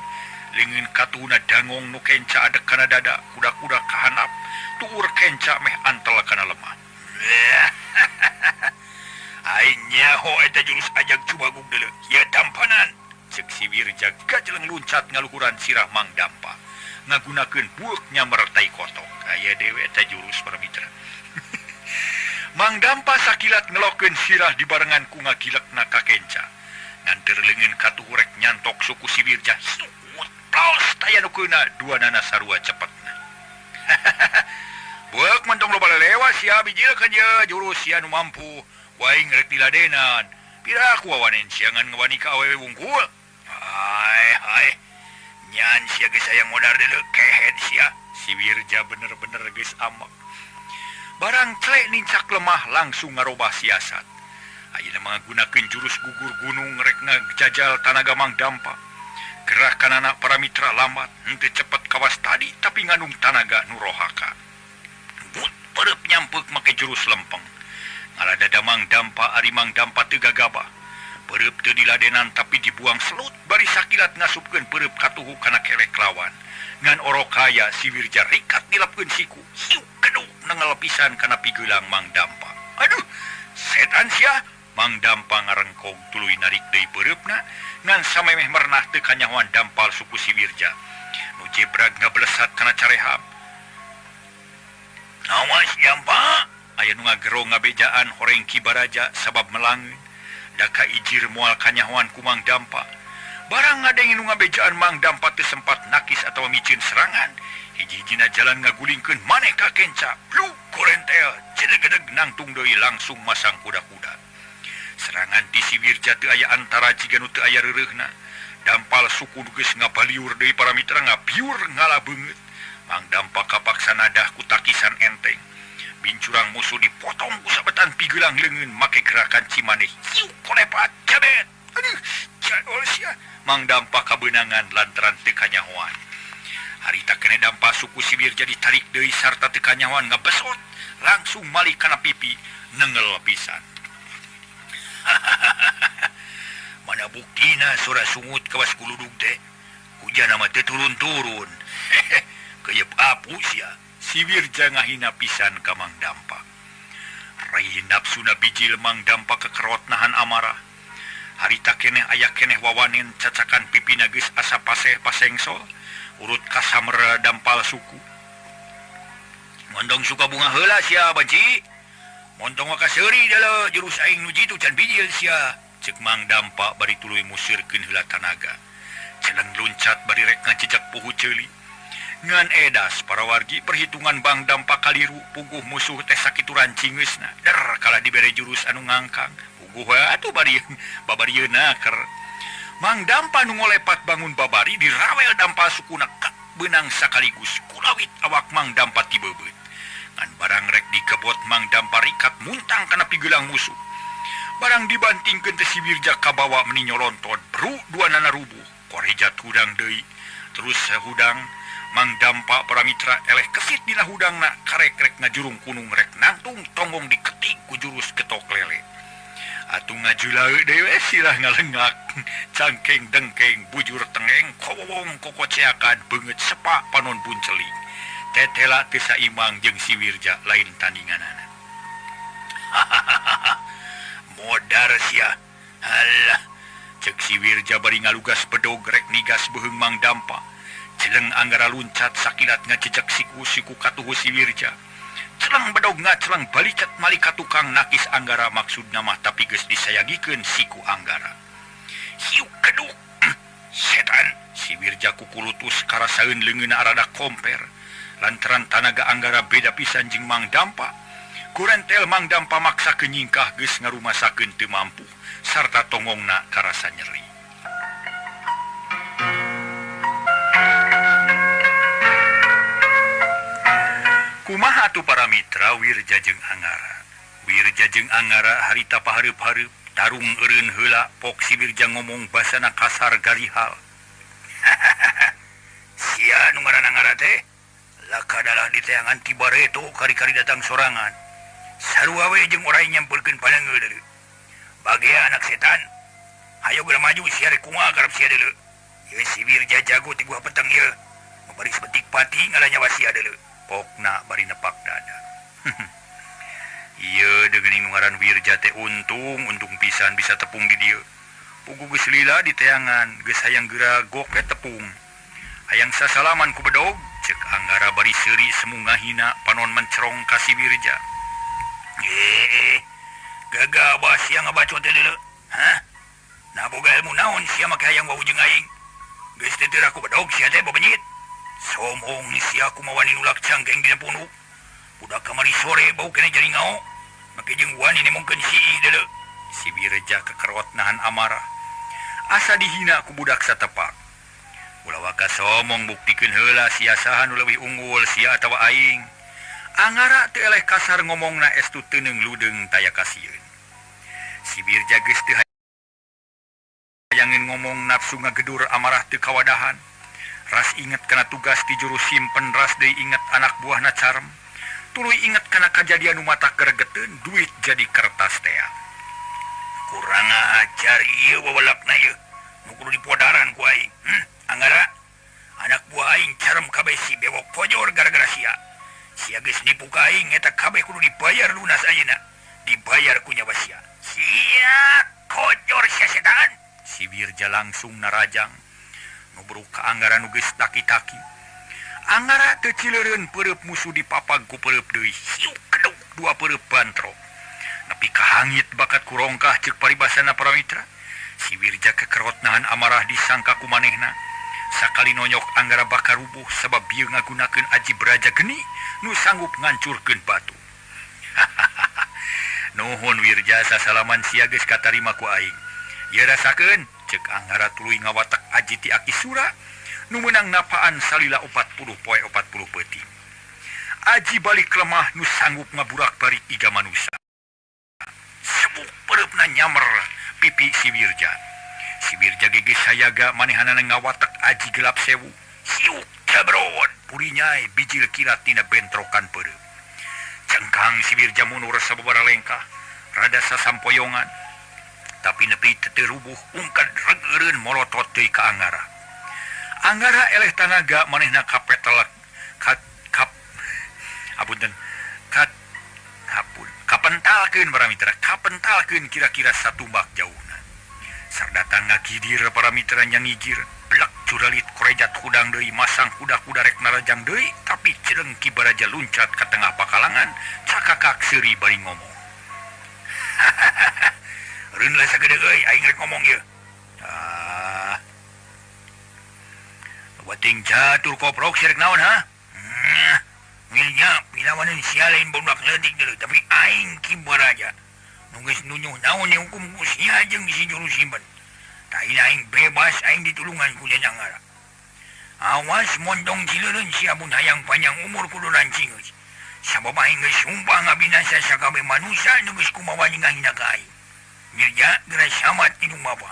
Leungeun katuhuna dangong nu kenca adek kana dada, kuda-kuda kahanap. Tuur kenca meh antel kana lemah. Aing nyaho eta jurus ajag cumagu deuleu. Ya tampanan. Cek si Wirja gajeleng luncat ngaluhuran sirah Mang Dampa. Ngagunakeun buek nyamber tai kotok. Aya dewe eta jurus para mitra. Mang Dampa sakilat ngelokeun sirah dibarengan ku ngagilekna ka kenca. Nganter leungeun katuhu rek nyantok suku si Wirja. Plaus taya nu keuna duanana sarua cepetna. Buek mentong loba lelewa sia bijil ka je jurus sia nu mampu. Waing rek diladenan. Pira ku wawanen siangan ngawani ka awewe wungkul. Hai. Nyan sia geus aya modar deuleu kehet sia. Si Wirja bener-bener geus amak. Barang celek nincak lemah langsung ngarobah siasat. Ayeuna mangagunakeun jurus gugur gunung rek ngajajal tanaga Mang Dampa. Gerakan anak para mitra lambat, henteu cepet kawas tadi tapi ngandung tanaga nu rohaka. But pereup nyampeuk make jurus lempeng. Ngaladada Mang Dampa ari Mang Dampa teu gagabah. Pereup teu diladenan tapi dibuang selut bari sakilat ngasupkeun pereup katuhu kana kerek lawan. Ngan orokaya si Wirja rikat dilapkeun siku. Hiu keduk nengal pisan kana pigeulang Mang Dampa. Aduh, setan sia. Mang Dampa ngarengkog tuluy narik deui peureupna ngan samemeh mernah teu kanyahoan Dampal suku si Wirja. Nu jebrag ngablesat kana careham. Awas Dampa, aya nu ngagerong ngabejaan horeng Kibaraja sabab melangeun. Daka ijir moal kanyahoan ku Mang Dampa. Barang ngadenge nu ngabejaan Mang Dampa teu sempat nakis atawa micieun serangan. Hiji-hijina jalan ngagulingkeun maneh ka kenca. Bluk korentel, jedeg-jedeg nangtung deui langsung masang kuda-kuda. Serangan ti si Wirja teu aya antara jiga nu teu aya reureuna. Dampal suku geus ngapaliur deui para mitra ngapiur ngala beungeut. Mang Dampa kapaksa nadah ku takisan enteng. Bincurang musuh dipotong ku sabetan pigeulang leungeun make gerakan cimaneh. Hiu kolepat jabet. Aduh, jadol sia. Mang Dampa kabeunangan lantaran teu kanyahoan. Harita kene Dampa suku si Wirja ditarik deui sarta teu kanyahoan ngabesot. Langsung malih kana pipi neungel pisan. Mana buktina sora sungut kawas kuludug teh. Hujan mah teu turun-turun. Keuyeub apu sia. Si Wirja ngahina pisan ka Mang Dampa. Raih nafsuna bijil Mang Dampa kekerot nahan amarah. Harita keneh aya keneh wawanen cacakan pipina geus asa paseh pasengsol. Urut kasamera Dampal suku. Mondong suka bunga heula sia banci. Montong waka seuri dala jurus aing nu jitu can bijil sia. Cek Mang Dampa bari tuluy musirkeun heula tanaga. Ceneng luncat bari rek ngajejak puhu ceuli. Ngan edas para wargi perhitungan Mang Dampa kaliru puguh musuh teh sakitu rancingeusna. Der kala dibere jurus anu ngangkang. Puguh atuh bari babarieuna keur. Mang Dampa nu ngolepat bangun babari dirawel Dampal sukuna kak beunang sakaligus kulawit awak Mang Dampa ti beubeut. Ngan barang rek dikebot Mang Dampa rikat muntang kana pigeulang musuh. Barang dibantingkeun teh si Wirja kabawa meni nyolonton, bru duanana rubuh, korejat hudang deui. Terus sahudang Mang Dampa para mitra eleh kesit dina hudangna karek-rek ngajurung kunung rek nangtung tonggong diketik ku jurus ketok lele. Atuh ngajulaeu dewe silah ngalengak, cangkeng dengkeng bujur tengeng kowong kokoceakan beungeut sepak panon bunceling. Tetela teu saimang jeung si Wirja lain tandinganana. Modar sia. Halah, cek si Wirja bari ngalugas bedog rek nigas beheung Mang Dampa. Celeng anggara luncat sakilat ngajejak siku katuhu si Wirja. Celeng bedog ngaceleng balicet malika tukang nakis anggara maksudna mah tapi geus disayagikeun siku anggara. Hiu keduk. Setan, si Wirja kukulutus karasaeun leungeunna arada komper. lantaran tanaga Anggara beda pisan jeung Mang Dampa. Kurentel Mang Dampa maksa kenyingkah geus ngarumasakeun teu mampu sarta tongongna karasa nyeri. Kumaha atuh para mitra Wirja jeung Anggara? Wirja jeung Anggara harita pahareup-hareup tarung eureun heula pok si Wirja ngomong basana kasar garihal. Sia nu ngaranna Anggara teh lakadalah di teangan Tibareto kari-kari datang sorangan. Sarua we jeung urang nyampulkeun padangeun deuleu. Bagea anak setan. Hayo geura maju sia rek kumaha karep sia deuleu. Ye si Wirja jago ti gua peteng ieu. Memberi sebetik pati ngaranyawa sia deuleu. Pokna bari nepak dada. Ieu deugeuning nu ngaran Wirja teh untung pisan bisa tepung di dieu. Pugu geus lila di teangan, geus hayang geura gok we tepung. Hayang sasalaman ku bedog, cek Anggara bari seuri semungahina panon mencerong ka si Wirja. Gagabah sia ngabacot teh deuleu. Hah? Na boga ilmu naon sia make hayang wau jeung aing. Geus teu teu aku bedog sia teh babenyit. Somong sia aku mawani nulak cangkeng dina punu. Budak kamari sore bau kena jadi ngao. Make jeung wani nemongkeun si deuleu. Si Wirja kekerot nahan amarah. Asa dihina ku budak satepak. Ulah waka somong buktikeun heula sia saha nu leuwih unggul sia atawa aing. Anggara teu eleh kasar ngomongna estu teuneng ludeung taya kasieun. Si Wirja geus teu hayangin ngomong nafsu ngagedur amarah teu kawadahan. Ras inget kana tugas ti juru simpen ras deui inget anak buahna Carem. Tuluy inget kana kajadian nu matak gregeteun duit jadi kertas teh. Kurang ajar ieu wawalakna ieu. Nu kudu dipodaran ku aing. Anggara, anak buah aing Carem kabeh si bewok pojor gara-gara sia. Sia geus nipu ka aing eta kabeh kudu dibayar lunas ayeuna. Dibayar ku nyawa sia. Sia kojor sia setan. Si Wirja langsung narajang. Nubruk ka Anggara nu geus taki-taki. Anggara teu cileureun peureub musuh dipapag ku peureub deui. Siuk keduk dua peureub bantro. Nepi ka hangit bakat ku rongkah ceuk paribasana para mitra. Si Wirja kekerot nahan amarah disangka ku manehna. Sakali nonyok Anggara bakar rubuh sabab bieu ngagunakeun aji beraja geni nu sanggup ngancurkeun batu. Nuhun Wirja sasalaman sia geus katarima ku aing. Ye rasakeun cek Anggara tuluy ngawatak aji ti Aki Sura nu meunang napaan salila 40 poe 40 peuting. Aji balik lemah nu sanggup ngaburak-barik iga manusia. Sebuk peureupna nyamer pipi si Wirja. Si Wirja geges sayaga manehanana ngawatak aji gelap sewu. Siuk cabron purinyai bijil kilat tina bentrokan peureub. Cengkang si Wirja mundur sababaraha lengkah rada sasampoyongan. Tapi nepi teu rubuh ungkad regeureun molotot deui ka Anggara. Anggara eleh tanaga manehna kapetelak kapentalkeun para mitra, kapentalkeun kira-kira satumbak jauhna. Sardatang ngagidir para mitra nya ngijir, blek curalit korejat hudang deui masang kuda-kuda rek narajang deui, tapi Cereng Ki Baraja luncat ka tengah pakalangan, cakakak seuri bari ngomong. Reun lah sagede euy, aing rek ngomong ieu. Wating catur koprok sirek naon ha? Milnya pilawanan sia lain budak leutik deuleu, tapi aing Ki Baraja. Nu geus nunyuh naon yang hukum ku sia jeung si juru simpen. Tah aing bebas aing ditulungan ku Den Anggara. Awas mondong cileureun sia mun hayang panjang umur kudu rancing geus. Sabab aing geus sumpah ngabinasa sakabeh manusia nu geus kumaha nyingahina ka aing. Mirja geura samat indung bapa.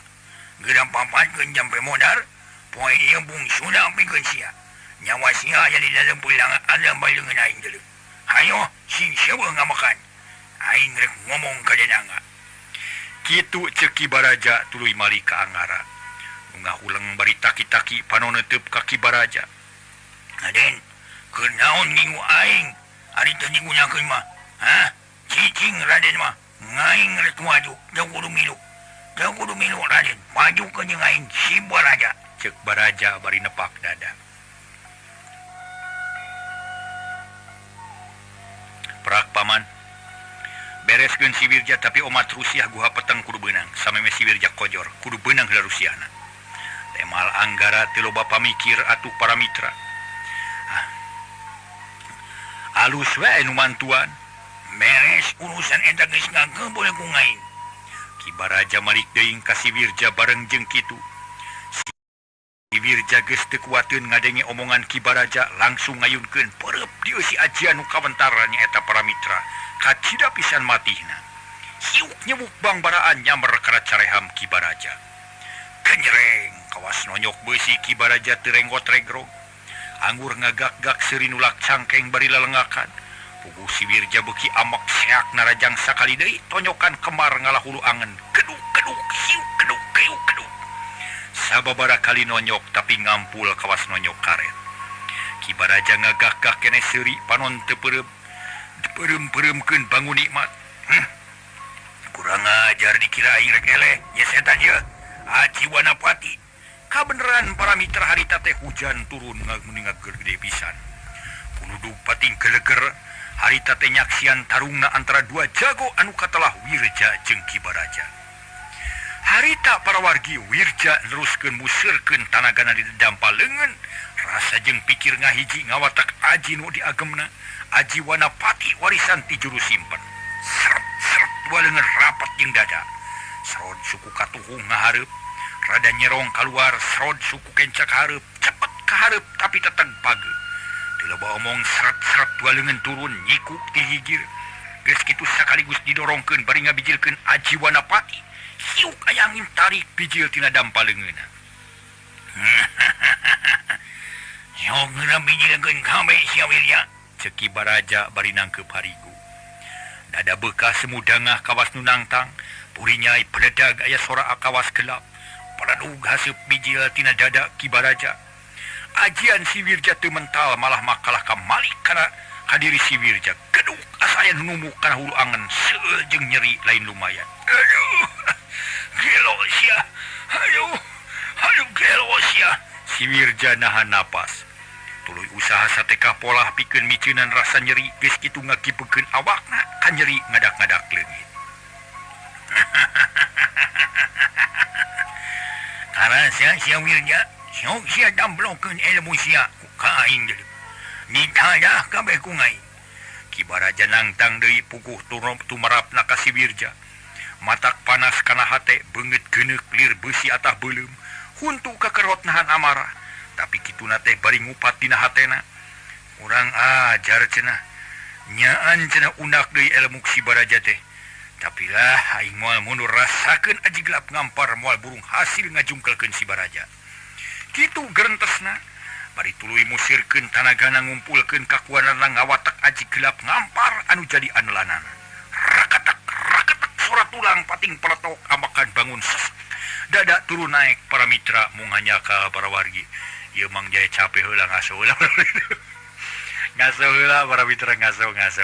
Geura pampatkeun jampe modar, poe ieu bungsuna pikeun sia. Nyawa sia aya di dalam pulang ada balengan aing deuleu. Hayo sing seueuh ngamakan. Aing rek ngomong ka Den Angga. Kitu ceuk Ki Baraja tuluy mali ka Anggara. Ngahuleng bari taki-taki panoneuteub ka Ki Baraja. Aden, keur naon ngingu aing? Ari teu digunyakeun mah. Hah? Cicing Raden mah. Ngaing rek maju, jauh kudu milu. Jauh kudu milu Raden. Maju ke jeung aing si Baraja. Ceuk Baraja bari nepak dada. Prak paman. Bereskeun si Wirja tapi omat Rusiah guha peteng kudu beunang. Sameme si Wirja kojor kudu beunang heula Rusiahna. Temal Anggara teu loba pamikir atuh para mitra. alus wae nu mantuan. Beres urusan eta geus ngageu boleh kungain. Ki Baraja malik deing ka si Wirja bareng jeung kitu. Si Wirja geus teu kuateun ngadenge omongan Ki Baraja langsung ngayunkeun pereup dieu si Aji anu kawentarna nyaeta para mitra ka cida pisan matihna. Hiuk nyebuk bang baraan nyamber kana careham Ki Baraja. Kenjreng kawas nonyok beusi Ki Baraja teu renggot-regrog. Anggur ngagak-gak seuri nulak cangkeng bari lalengakan. Puguh si Wirja beuki amak seak narajang sakali deui tonyokan kemar ngalahulu angen. Keduk keduk hiuk keduk keuk keduk. Sababara kali nonyok tapi ngampul kawas nonyok karet. Ki Baraja ngagak-gak keneh seuri panon teu peureum. Peureum-peureumkeun bangun nikmat. Kurang ajar dikira aing rek eleh, nya setan ieu. Aji Wanapati. Kabeneran para mitra harita teh hujan turun ngamuningak gede pisan. Puludug pating geleger harita teh nyaksian tarungna antara dua jago anu katelah Wirja jeung Ki Baraja. Harita para wargi Wirja neruskeun museurkeun tanagana di dampal leungeun, rasa jeung pikir ngahiji ngawatak aji nu diagemna, Aji Wanapati warisan ti juru simpen. Seret-seret dua leungeun rapat jeung dada. Sarod suku katuhung ngahareup, rada nyerong keluar sarod suku kencak hareup, cepet kahareup tapi teteg page. Teu loba omong seret-seret dua leungeun turun nyikuk ti higir. Geus kitu sakaligus didorongkeun bari ngabijilkeun Aji Wanapati. Hiuk aya angin tarik bijil tina dampal leungeunna. Nyok geura bijilkeun kabeh sia Wirja, ceuk Ki Baraja bari nangkeup harigu. Dada bekas semudangah kawas nu nangtang, purinyai pededag aya sora akawas gelap. Paradug haseup bijil tina dada Ki Baraja. Ajian si Wirja teu mental malah makalah ka malik kana kadiri si Wirja. Keduk asa aya numuk kana hulu angen seueur jeung nyeri lain lumayan. Aduh. Gelo sia. Aduh gelo sia. Si Wirja nahan napas. Tuluy usaha sateka polah pikeun miceunan rasa nyeri geus kitu ngakipekeun awakna ka nyeri ngadak-ngadak leungit. Karena sia Wirja, sok sia damblongkeun ilmu sia ka aing deui. Nitadah kabeh ku ngai. Ki Baraja nangtang deui puguh tumarapna ka si Wirja. Matak panas kana hate beungeut geuneuk lir beusi atah beuleum, huntu ka kerot nahan amarah. Tapi kituna teh bari ngupat dina hatena. Urang ajar cenah. Nyaan cenah undak deui ilmu si Baraja teh. Tapi lah aing moal mundur rasakeun aji gelap ngampar moal burung hasil ngajungkelkeun si Baraja. Kitu gerentesna bari tuluy musirkeun tanagana ngumpulkeun kakuatanna ngawatak aji gelap ngampar anu jadi anelanan. Rakatak suara tulang pating peletok amakan bangun ses. Dada turun naik para mitra mung hanya ka para wargi. Ieu mang jaya capek heula ngaso heula. Ngaso heula para mitra ngaso.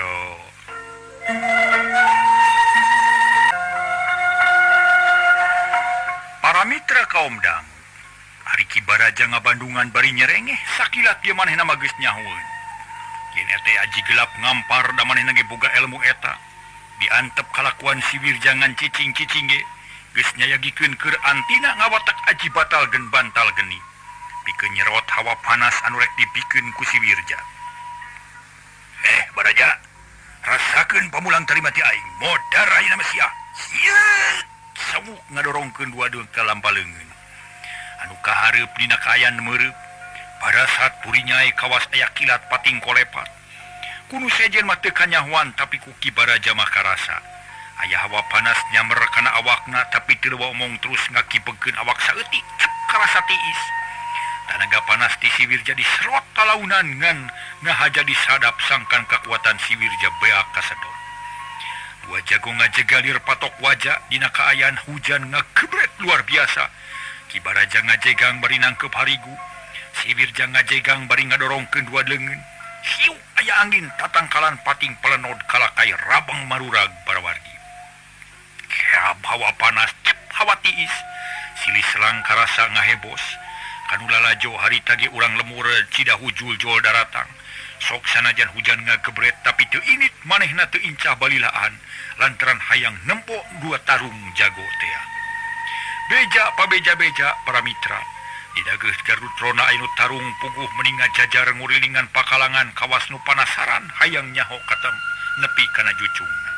Para mitra kaum dang. Ari Ki Baraja ngabandungan bari nyerengeh sakilat ieu manehna mah geus nyahoeun. Yen teh aji gelap ngampar da manehna ge boga ilmu eta. Diantep kalakuan si Wirja ngan cicing-cicing ge geus nyayagikeun keur antina ngawatak aji batal gen bantal geni. Pikeun nyerot hawa panas anu rek dipikeun ku si Wirja. Baraja, rasakeun pamulang tarima ti aing, modar ayeuna mah sia. Sieu, sabuk ngadorongkeun dua deuk ka lampaleungeun. Anu kahareup dina kaayaan meureub, pada saat purinyai kawas aya kilat pating kolepat. Kudu sejen mah teu kanyahoan tapi ku Ki Baraja mah karasa. Aya hawa panas nyamber kana awakna tapi teu loba omong terus ngakipekeun awak saeutik cep karasa tiis. Tanaga panas ti si Wirja diserot talaunan ngan ngahaja disadap sangkan kekuatan si Wirja beak kasedot. Dua jago ngajegalir patok wajah dina kaayaan hujan ngagebret luar biasa. Ki Baraja ngajegang bari nangkeup harigu. Si Wirja ngajegang bari ngadorongkeun dua leungeun. Hiu aya angin tatangkalan pating pelenod kalakai rabang marurag para wargi. Kerab hawa panas cep hawa tiis. Silih selang karasa ngahebos. Kanu lalajo harita ge urang lemur cida hujul jol daratang. Sok sanajan hujan ngagebret tapi teu init manehna teu incah balilaan lantaran hayang nempo dua tarung jago tea. Beja pabeja-beja para mitra. Didageus Garut Rona anu tarung puguh meningat jajar ngurilingan pakalangan kawas nu panasaran hayang nyaho katem nepi kana jucungna.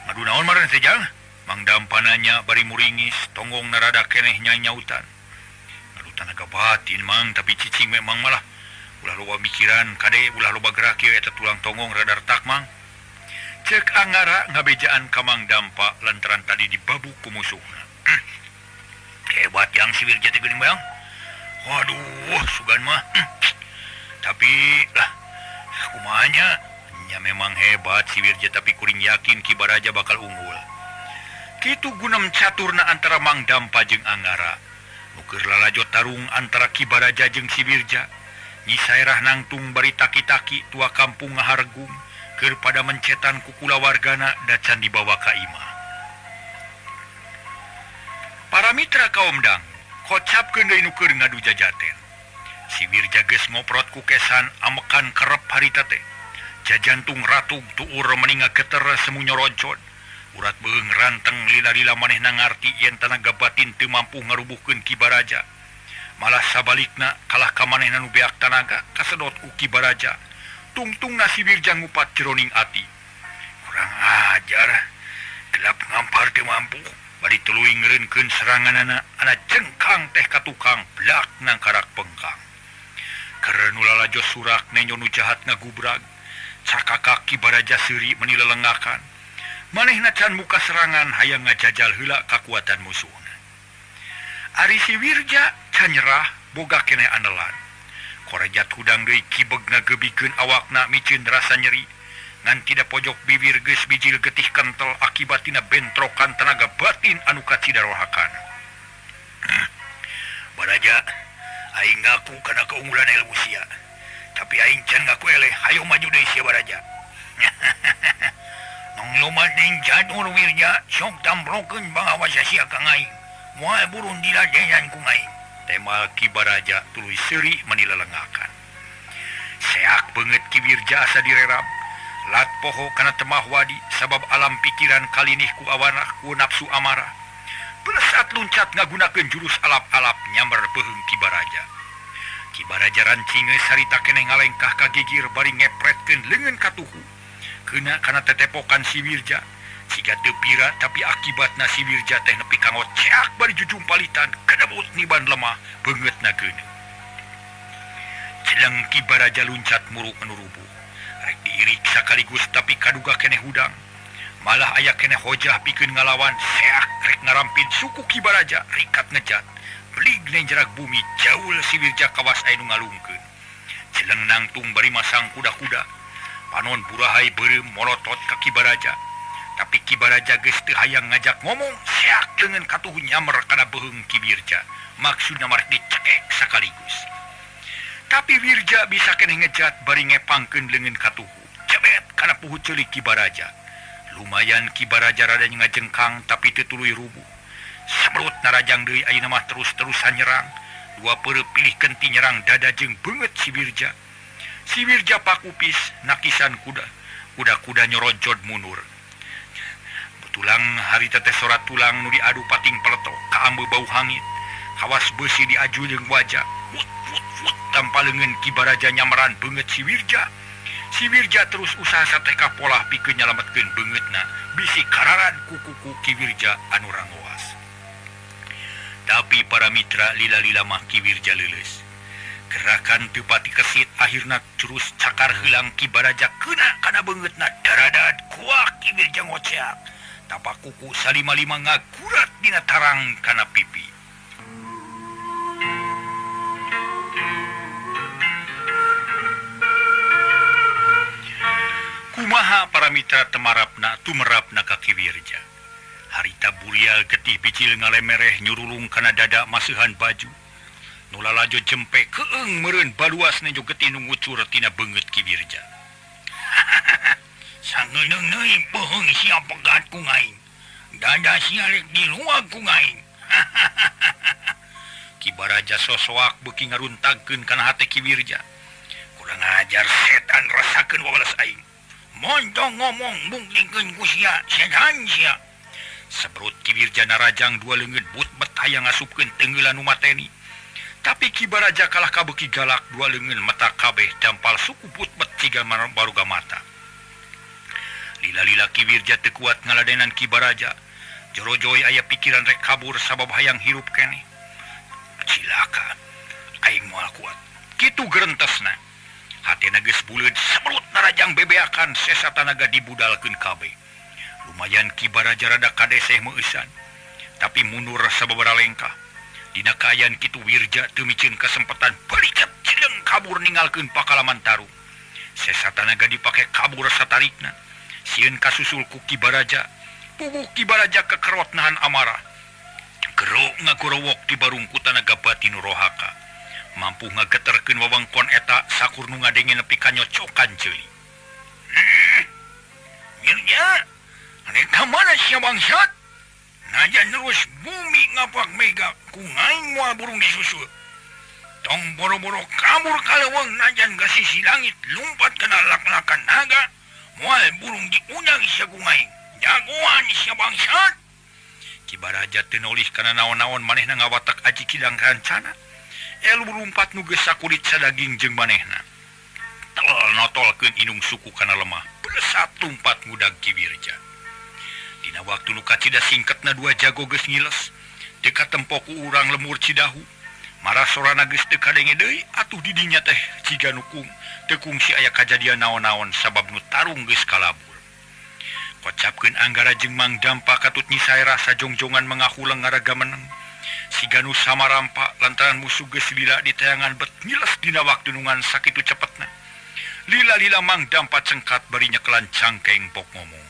Ngadu naon maren sejang? Mang Dampananya bari muringis, tonggong narada keneh nyautan. Ngadu tanaga batin mang, tapi cicing memang malah ulah loba mikiran kade ulah loba gerak ieu eta tulang tonggong rada retak mang. Cek Anggara ngabejaan ka Mang Dampa lantaran tadi dibabuk ku musuhna. Hebat yang si Wirja teh geuning bayang. Waduh, sugan mah. Tapi lah kumanya nya memang hebat si Wirja tapi kuring yakin Ki Baraja bakal unggul. Kitu gunem caturna antara Mang Dampa jeung Anggara. Nu keur lalajot tarung antara Ki Baraja jeung si Wirja. Nyi saerah nangtung bari taki-taki tua kampung ngahargung keur pada mencetan ku kulawargana da can dibawa ka imah. Para mitra kaum dang, kocapkeun deui nu keur ngadu jajaten. Si Wirja geus ngoprot ku kesan amekan kerep harita teh. Jajantung ratug tuur meninga geter semu nyoroncon. Urat beung ranteng lila-lila manehna ngarti yen tanaga batin teu mampu ngarubuhkeun Ki Baraja. Malah sabalikna kalah ka manehna nu beak tanaga kasedot ku Ki Baraja. Tungtungna si Wirja ngupat jeroning ati. Kurang ajar, gelap ngampar teu mampu. Bari tuluy ngeureunkeun seranganana ana jengkang teh ka tukang blak nang karak pengkang. Keur nu lalajos surak nenyo nu jahat ngagubrag. Cakakak Ki Baraja seuri menilelenggakan. Manehna can muka serangan hayang ngajajal heula kakuatan musuhna. Ari si Wirja can nyerah boga keneh andelan. Korejat hudang deui kibeg ngagebikeun awakna micin rasa nyeri. Ngan tidak pojok bibir geus bijil getih kentel akibatina bentrokan tenaga batin anu kacidarohakan. Baraja, aing ngaku kana keunggulan ilmu sia. Tapi aing can ngaku eleh, hayo maju deui sia Baraja. Nong lumating jadul Wirja, sok tambrokeun bangawasa sia ka aing. Moal burun diladenan ku aing. Tema Ki Baraja tuluy seuri menilelenggakan. Seak beungeut Ki Wirja asa direrab. Lat poho kana temah wadi sabab alam pikiran kalinih ku awanah ku nafsu amarah. Pelesat luncat ngagunakeun jurus alap-alap nyamber beheung Ki Baraja. Ki Baraja rancing geus harita keneh ngalengkah ka gigir bari ngepretkeun leungeun ka tuhu. Keuna kana tetepokan si Wirja. Siga teu pira tapi akibatna si Wirja teh nepi ka ngoceak bari jujung palitan kadabut niban lemah beungeutna geuneuh. Jeleng Ki Baraja luncat muruk menurubuh. Rek diirik sakaligus tapi kaduga keneh hudang. Malah aya keneh hojah pikeun ngalawan seak rek ngarampin suku Ki Baraja rikat ngejat. Belig nenjerak bumi jaul si Wirja kawas anu ngalungkeun. Jeleng nangtung bari masang kuda-kuda. Panon burahay beureum molotot ka Ki Baraja. Tapi Ki Baraja geus teu hayang ngajak ngomong seak leungeun katuhu nyamer kana beheung Ki Wirja. Maksudna marek dicekek sakaligus. Tapi Wirja bisa keneh ngejat bari ngepangkeun leungeun katuhu. Jebet kana puhu ceulik Ki Baraja. Lumayan Ki Baraja rada ngajengkang tapi teu tuluy rubuh. Sabrut narajang deui ayeuna mah terus-terusan nyerang. Dua peureup pilihkeun ti nyerang dada jeung beungeut si Wirja. Si Wirja pakupis nakisan kuda. Kuda-kuda nyoroncod mundur. Betulang harita teh sorat tulang nu diadu pating peletok ka ambe bau hangit. Kawas besi diaju jeung wajah. Tanpa leungeun Ki Baraja nyameran beungeut si Wirja. Si Wirja terus usaha sateka pola pikeun nyalametkeun beungeutna bisi kararan kuku Ki Wirja anu rangoas. Tapi para mitra lila-lila mah Ki Wirja leuleus. Gerakan teu pati kesit akhirna terus cakar hilang Ki Baraja keuna kana beungeutna daradad kuak Ki Wirja ngoceak. Tapak kuku salima-lima ngagurat dina tarang kana pipi. Kumaha para mitra temarapna tumerapna ka Ki Wirja. Harita burial getih bicil ngalemereh nyurulung kana dada maseuhan baju. Nu lalajo jempe keung meureun baluas nejo getih nu ngucur tina beungeut Ki Wirja. Sangeuneuh deui beheung sia pegat ku aing. Dada sia rek diluag ku aing. Ki Baraja sosoak beuki ngaruntagkeun kana hate Ki Wirja. Kurang ajar setan rasakeun wawalas aing. Montong ngomong buktikan ku sia setan sia. Sebrut Kiwirja narajang dua leungeun but hayang ngasupkeun tenggelan mateni. Tapi Ki Baraja kalah kabeuki galak dua leungeun mata kabeh dampal suku but ciga baruga mata. Lila-lila Kiwirja teu kuat ngaladenan Ki Baraja. Joro-joy aya pikiran rek kabur sabab hayang hirup keneh. Cilaka, aing moal kuat. Kitu gerentesna. Hatena geus buleud sebrut narajang bebeakan sesa tanaga dibudalkeun kabeh. Lumayan Ki Baraja rada kadeseh meusan. Tapi mundur sababaraha lengkah. Dina kaayaan kitu Wirja teu micieun kasempatan balikat cileung kabur ninggalkeun pakalaman tarung. Sesa tanaga dipake kabur satarikna. Sieun kasusul ku Ki Baraja. Puguh Ki Baraja kekerot nahan amarah. Gerok ngagorowok di barungku tanaga batin rohaka. Mampu ngageterkeun wewengkon eta sakur nu ngadenge nepi ka nyocokan ceuli. Wirja, ane ka mana sia bangsat? Najan terus bumi ngapak mega ku ngaing moal burung disusul. Tong boro-boro kabur kaleweng najan ka sisi langit lumpat kana lak-lakan naga moal burung diundang sia ku ngaing. Jagoan sia bangsat. Ki Baraja teu nolih kana naon-naon manehna ngawatak aji kidang rancana. Elu rumpat nu geus sakulit sadaging jeung manehna. Tel notolkeun inung suku kana lemah. Belesat tumpat ngudag Ki Wirja. Dina waktu nu kacida singketna dua jago geus ngiles. Teu katempo ku urang lemur Cidahu. Marah sorana geus teu kadenge deui atuh di dinya teh ciga nu teu kungsi aya kajadian naon-naon sabab nu tarung geus kalabur. Kocapkeun Anggara jeung Mang Dampa katut nyisai rasa jongjongan mengahulang ngaraga meneng. Siganu samarampa lantaran musuh geus lila di tayangan bet ngiles dina waktu nungan sakitu cepetna. Lila-lila Mang Dampa cengkat bari nyekelan cangkeng pok ngomong.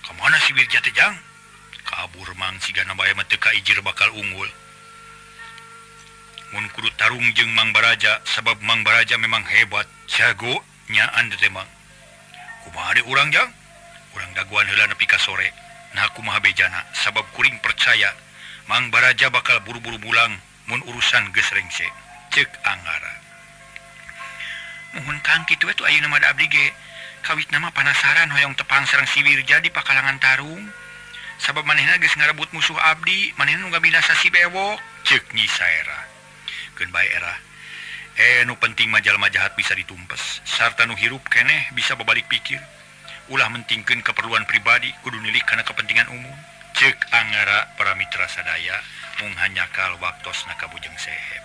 Kamana si Wirja teh jang? Kabur Mang sigana bae mah teu kaijir bakal unggul. Mun kudu tarung jeung Mang Baraja sabab Mang Baraja memang hebat, jago nyaan teh Mang. Kumaha deui urang jang? Urang daguan heula nepi ka sore. Nah kumaha bejana sabab kuring percaya Mang Baraja bakal buru-buru mulang mun urusan geus rengse. Ceuk Anggara. Muhun Kang kitu we tu ayeuna mah abdi ge kawitna mah panasaran hoyong tepang sareng si Wirja di pakalangan tarung. Sabab manehna geus ngarebut musuh abdi, manehna nu ngabinasa si bewok. Ceuk Nyi Saera. Keun bae era. Nu penting mah jalma jahat bisa ditumpes. Sarta nu hirup keneh bisa babalik pikir. Ulah mentingkeun keperluan pribadi kudu nilik kana kepentingan umum. Ceuk Anggara para mitra sadaya mung hanyakal waktosna kabujeng sehep.